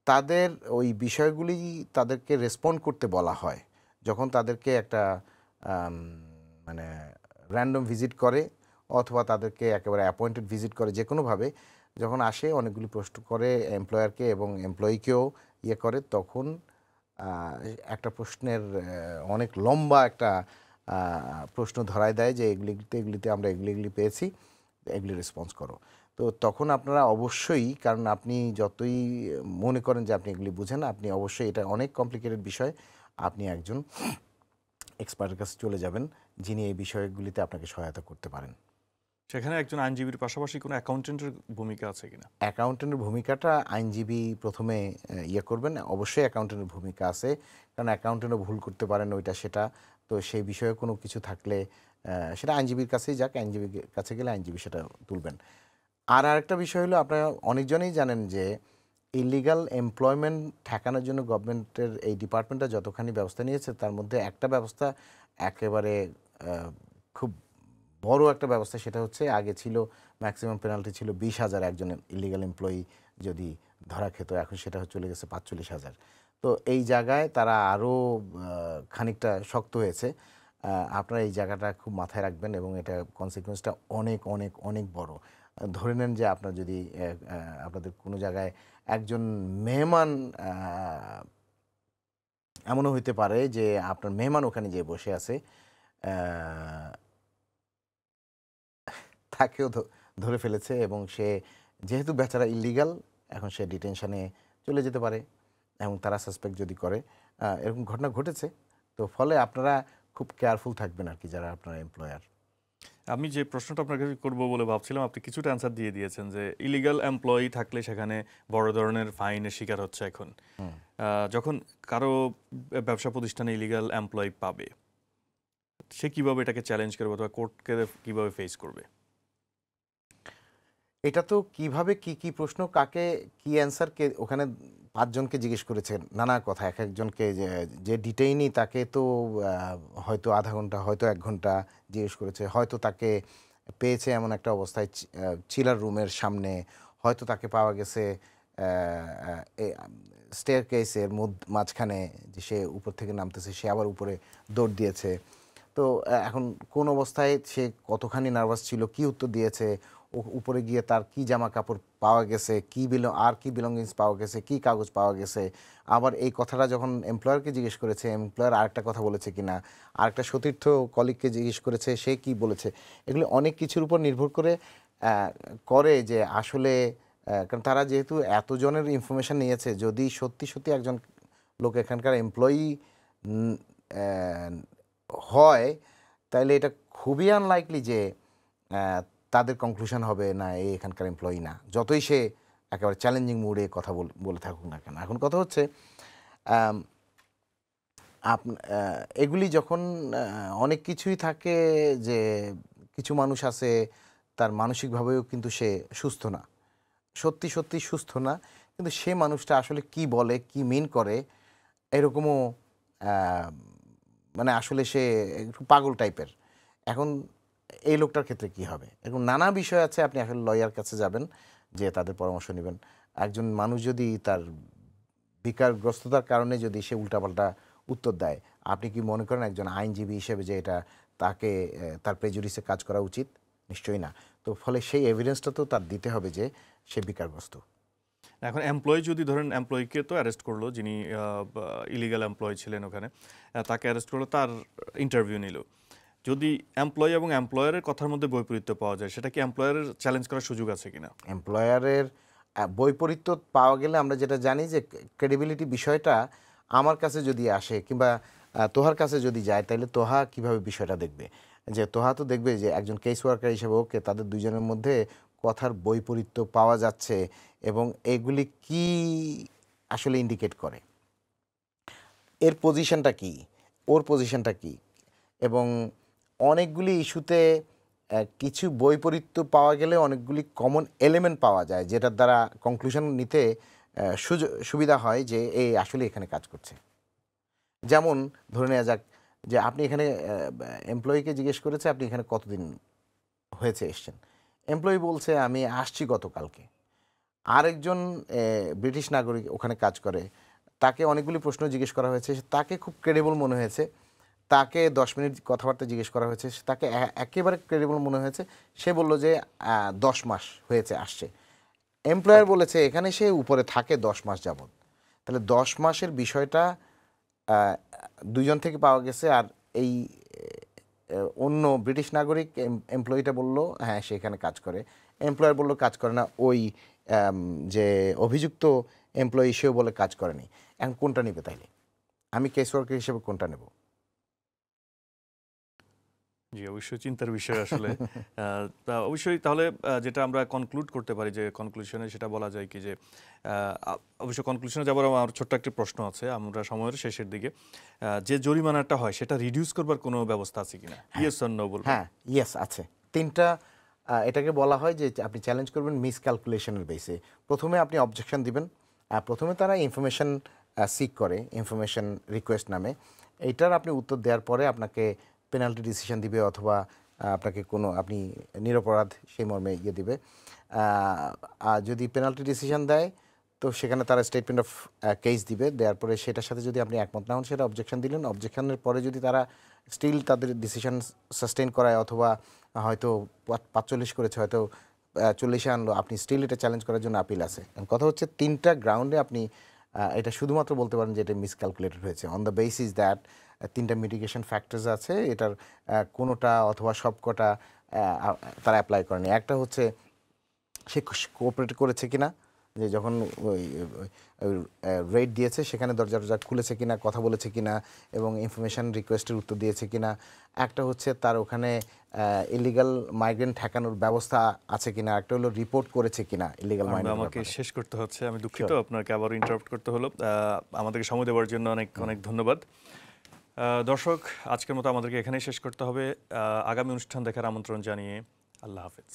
তাদের ওই বিষয়গুলি তাদেরকে রেসপন্ড করতে বলা হয় যখন তাদেরকে একটা মানে র্যান্ডম ভিজিট করে, অথবা তাদেরকে একেবারে অ্যাপয়েন্টেড ভিজিট করে, যে কোনোভাবে যখন আসে অনেকগুলি প্রশ্ন করে এমপ্লয়ারকে এবং এমপ্লয়িকেও ইয়ে করে, তখন একটা প্রশ্নের অনেক লম্বা একটা প্রশ্ন ধরায় দেয় যে এগুলিতে আমরা এগুলি পেয়েছি, এগুলি রেসপন্স করো। তো তখন আপনারা অবশ্যই, কারণ আপনি যতই মনে করেন যে আপনি এগুলি বুঝেন, আপনি অবশ্যই, এটা অনেক কমপ্লিকেটেড বিষয়, আপনি একজন এক্সপার্টের কাছে চলে যাবেন যিনি এই বিষয়গুলিতে আপনাকে সহায়তা করতে পারেন। সেখানে একজন আইনজীবীর পাশাপাশি কোনো অ্যাকাউন্টেন্টের ভূমিকা আছে কিনা? অ্যাকাউন্টেন্টের ভূমিকাটা আইনজীবী প্রথমে ইয়ে করবেন, অবশ্যই অ্যাকাউন্টেন্টের ভূমিকা আছে, কারণ অ্যাকাউন্টেন্টও ভুল করতে পারেন ওইটা সেটা। তো সেই বিষয়ে কোনো কিছু থাকলে সেটা আইনজীবীর কাছেই যাক, আইনজীবীর কাছে গেলে আইনজীবী সেটা তুলবেন। আর আরেকটা বিষয় হলো, আপনারা অনেকজনেই জানেন যে ইলিগাল এমপ্লয়মেন্ট ঠেকানোর জন্য গভর্নমেন্টের এই ডিপার্টমেন্টটা যতখানি ব্যবস্থা নিয়েছে, তার মধ্যে একটা ব্যবস্থা একেবারে খুব বড় একটা ব্যবস্থা, সেটা হচ্ছে আগে ছিল ম্যাক্সিমাম পেনাল্টি ছিল 20,000 একজনের ইলিগাল এমপ্লয়ি যদি ধরা খেত, এখন সেটা চলে গেছে 45,000। তো এই জায়গায় তারা আরও খানিকটা শক্ত হয়েছে। আপনারা এই জায়গাটা খুব মাথায় রাখবেন, এবং এটা কনসিকুয়েন্সটা অনেক অনেক অনেক বড়। ধরে নেন যে আপনার যদি আপনাদের কোনো জায়গায় একজন মেহমান, এমনও হইতে পারে যে আপনার মেহমান ওখানে যেয়ে বসে আছে, তাকেও ধরে ফেলেছে, এবং সে যেহেতু বেচারা ইলিগাল, এখন সে ডিটেনশনে চলে যেতে পারে, এবং তারা সাসপেক্ট যদি করে, এরকম ঘটনা ঘটেছে। তো ফলে আপনারা খুব কেয়ারফুল থাকবেন আর কি, যারা আপনার এমপ্লয়ার। আমি যে প্রশ্নটা আপনাকে করবো বলে ভাবছিলাম, আপনি কিছুটা অ্যান্সার দিয়ে দিয়েছেন, যে ইলিগাল এমপ্লয়ি থাকলে সেখানে বড় ধরনের ফাইনের শিকার হচ্ছে এখন। যখন কারো ব্যবসা প্রতিষ্ঠানে ইলিগাল এমপ্লয়ি পাবে, সে কিভাবে এটাকে চ্যালেঞ্জ করবে, অথবা কোর্টকে কিভাবে ফেস করবে? এটা তো কিভাবে কি প্রশ্ন, কাকে কি অ্যান্সার, কে ওখানে 5 জনকে জিজ্ঞেস করেছেন নানা কথা, এক একজনকে, যে ডিটেইনি তাকে তো হয়তো আধা ঘন্টা, হয়তো 1 ঘন্টা জিজ্ঞেস করেছে, হয়তো তাকে পেয়েছে এমন একটা অবস্থায় চিলার রুমের সামনে, হয়তো তাকে পাওয়া গেছে স্টেয়ার কেসের মাঝখানে, যে সে উপর থেকে নামতেছে, সে আবার উপরে দৌড় দিয়েছে। তো এখন কোন অবস্থায় সে কতখানি নার্ভাস ছিল, কি উত্তর দিয়েছে, উপরে গিয়ে তার কি জামা কাপড় পাওয়া গেছে, কি বিলঙ্গিংস পাওয়া গেছে, কি কাগজ পাওয়া গেছে। আবার এই কথাটা যখন এমপ্লয়ারকে জিজ্ঞেস করেছে, এমপ্লয়ার আরেকটা কথা বলেছে কিনা, আরেকটা সতীর্থ কলিগকে জিজ্ঞেস করেছে, সে কি বলেছে। এগুলো অনেক কিছুর উপর নির্ভর করে যে আসলে, কারণ তারা যেহেতু এতজনের ইনফরমেশন নিয়েছে, যদি সত্যি সত্যি একজন লোক এখানকার এমপ্লয়ি হয়, তাহলে এটা খুবই আনলাইকলি যে তাদের কনক্লুশন হবে না এখানকার এমপ্লয়ি না, যতই সে একেবারে চ্যালেঞ্জিং মুডে কথা বলে থাকুক না কেন। এখন কথা হচ্ছে, এগুলি যখন অনেক কিছুই থাকে, যে কিছু মানুষ আছে তার মানসিকভাবেও কিন্তু সে সুস্থ না, সত্যি সত্যি সুস্থ না, কিন্তু সে মানুষটা আসলে কি বলে, কি মিন করে, এরকমও মানে আসলে সে একটু পাগল টাইপের। এখন এই লোকটার ক্ষেত্রে কি হবে, এরকম নানা বিষয় আছে। আপনি আসলে লয়ার কাছে যাবেন, যে তাদের পরামর্শ নেবেন। একজন মানুষ যদি তার বিকারগ্রস্ততার কারণে যদি সে উল্টাপাল্টা উত্তর দেয়, আপনি কি মনে করেন একজন আইনজীবী হিসেবে যে এটা তাকে তার প্রেজুডিসে কাজ করা উচিত? নিশ্চয়ই না। তো ফলে সেই এভিডেন্সটা তো তার দিতে হবে যে সে বিকারগ্রস্ত। এখন এমপ্লয়ি যদি ধরেন এমপ্লয়িকে তো অ্যারেস্ট করলো, যিনি ইলিগাল এমপ্লয়ি ছিলেন ওখানে, তাকে অ্যারেস্ট করলো, তার ইন্টারভিউ নিল। যদি এমপ্লয়ি এবং এমপ্লয়ারের কথার মধ্যে বৈপরীত্য পাওয়া যায়, সেটা কি এমপ্লয়ারের চ্যালেঞ্জ করার সুযোগ আছে কিনা? এমপ্লয়ারের বৈপরীত্য পাওয়া গেলে আমরা যেটা জানি যে ক্রেডিবিলিটি বিষয়টা আমার কাছে যদি আসে কিংবা তোহার কাছে যদি যায়, তাহলে তোহা কিভাবে বিষয়টা দেখবে? যে তোহা তো দেখবে যে একজন কেস ওয়ার্কার হিসেবে ওকে তাদের দুইজনের মধ্যে কথার বৈপরীত্য পাওয়া যাচ্ছে এবং এগুলি কি আসলে ইন্ডিকেট করে, এর পজিশনটা কি, ওর পজিশনটা কি। এবং অনেকগুলি ইস্যুতে কিছু বৈপরীত্য পাওয়া গেলে অনেকগুলি কমন এলিমেন্ট পাওয়া যায়, যেটার দ্বারা কনক্লুশন নিতে সুবিধা হয় যে এই আসলে এখানে কাজ করছে। যেমন ধরে নেওয়া যাক যে আপনি এখানে এমপ্লয়িকে জিজ্ঞেস করেছে আপনি এখানে কতদিন হয়েছে এসছেন। এমপ্লয়ি বলছে আমি আসছি গতকালকে। আরেকজন ব্রিটিশ নাগরিক ওখানে কাজ করে, তাকে অনেকগুলি প্রশ্ন জিজ্ঞেস করা হয়েছে, তাকে খুব ক্রেডিবল মনে হয়েছে, তাকে 10 মিনিট কথাবার্তা জিজ্ঞেস করা হয়েছে, তাকে একেবারে ক্রেডিবল মনে হয়েছে, সে বলল যে 10 মাস হয়েছে আসছে। এমপ্লয়ার বলেছে এখানে সে উপরে থাকে 10 মাস যাবত। তাহলে 10 মাসের বিষয়টা দুইজন থেকে পাওয়া গেছে, আর এই অন্য ব্রিটিশ নাগরিক এমপ্লয়িটা বলল হ্যাঁ সে এখানে কাজ করে, এমপ্লয়ার বলল কাজ করে না, ওই যে অভিযুক্ত এমপ্লয়ি সেও বলে কাজ করেনি। এখন কোনটা নেবে তাইলে? আমি কেস ওয়ার্কার হিসেবে কোনটা নেব? জি, অবশ্যই চিন্তার বিষয় আসলে। অবশ্যই তাহলে যেটা আমরা কনক্লুড করতে পারি, যে কনক্লুশনে সেটা বলা যায় কি যে অবশ্য কনক্লুশনে যাবার আমার ছোট্ট একটি প্রশ্ন আছে, আমরা সময়ের শেষের দিকে, যে জরিমানাটা হয় সেটা রিডিউস করবার কোনো ব্যবস্থা আছে কিনা? ইয়েস অর নো বলবেন? হ্যাঁ, ইয়েস আছে। তিনটা এটাকে বলা হয় যে আপনি চ্যালেঞ্জ করবেন মিসক্যালকুলেশনের বেসে। প্রথমে আপনি অবজেকশন দিবেন। প্রথমে তারা ইনফরমেশন সিক করে, ইনফরমেশন রিকোয়েস্ট নামে। এইটার আপনি উত্তর দেওয়ার পরে আপনাকে পেনাল্টি ডিসিশন দিবে, অথবা আপনাকে কোনো আপনি নিরপরাধ সেই মর্মে দিবে। আর যদি পেনাল্টি ডিসিশন দেয় তো সেখানে তারা স্টেটমেন্ট অফ কেস দিবে, দেওয়ার পরে সেটার সাথে যদি আপনি একমত না হন সেটা অবজেকশন দিলেন। অবজেকশনের পরে যদি তারা স্টিল তাদের ডিসিশন সাস্টেইন করায়, অথবা হয়তো 45 করেছে, হয়তো 40-এ আনলো, আপনি স্টিল এটা চ্যালেঞ্জ করার জন্য আপিল আছে। কথা হচ্ছে তিনটা গ্রাউন্ডে আপনি এটা শুধুমাত্র বলতে পারেন যে এটা মিসক্যালকুলেটেড হয়েছে অন দ্য বেসিস দ্যাট তিনটা মিটিগেশন ফ্যাক্টরস আছে, এটার কোনোটা অথবা সবকটা তারা অ্যাপ্লাই করেনি। একটা হচ্ছে সে কোঅপারেট করেছে কিনা, যে যখন ওই রেড দিয়েছে সেখানে দরজা টরজা খুলেছে কিনা, কথা বলেছে কিনা এবং ইনফরমেশন রিকোয়েস্টের উত্তর দিয়েছে কিনা। একটা হচ্ছে তার ওখানে ইলিগাল মাইগ্রেন্ট ঠেকানোর ব্যবস্থা আছে কিনা। একটা হলো রিপোর্ট করেছে কিনা ইলিগাল মাইগ্রেন্ট। আমাকে শেষ করতে হচ্ছে, আমি দুঃখিত, আপনাকে আবার ইন্টারাপ্ট করতে হলো। আমাদেরকে সময় দেওয়ার জন্য অনেক অনেক ধন্যবাদ। দর্শক, আজকের মতো আমাদেরকে এখানেই শেষ করতে হবে। আগামী অনুষ্ঠান দেখার আমন্ত্রণ জানিয়ে আল্লাহ হাফেজ।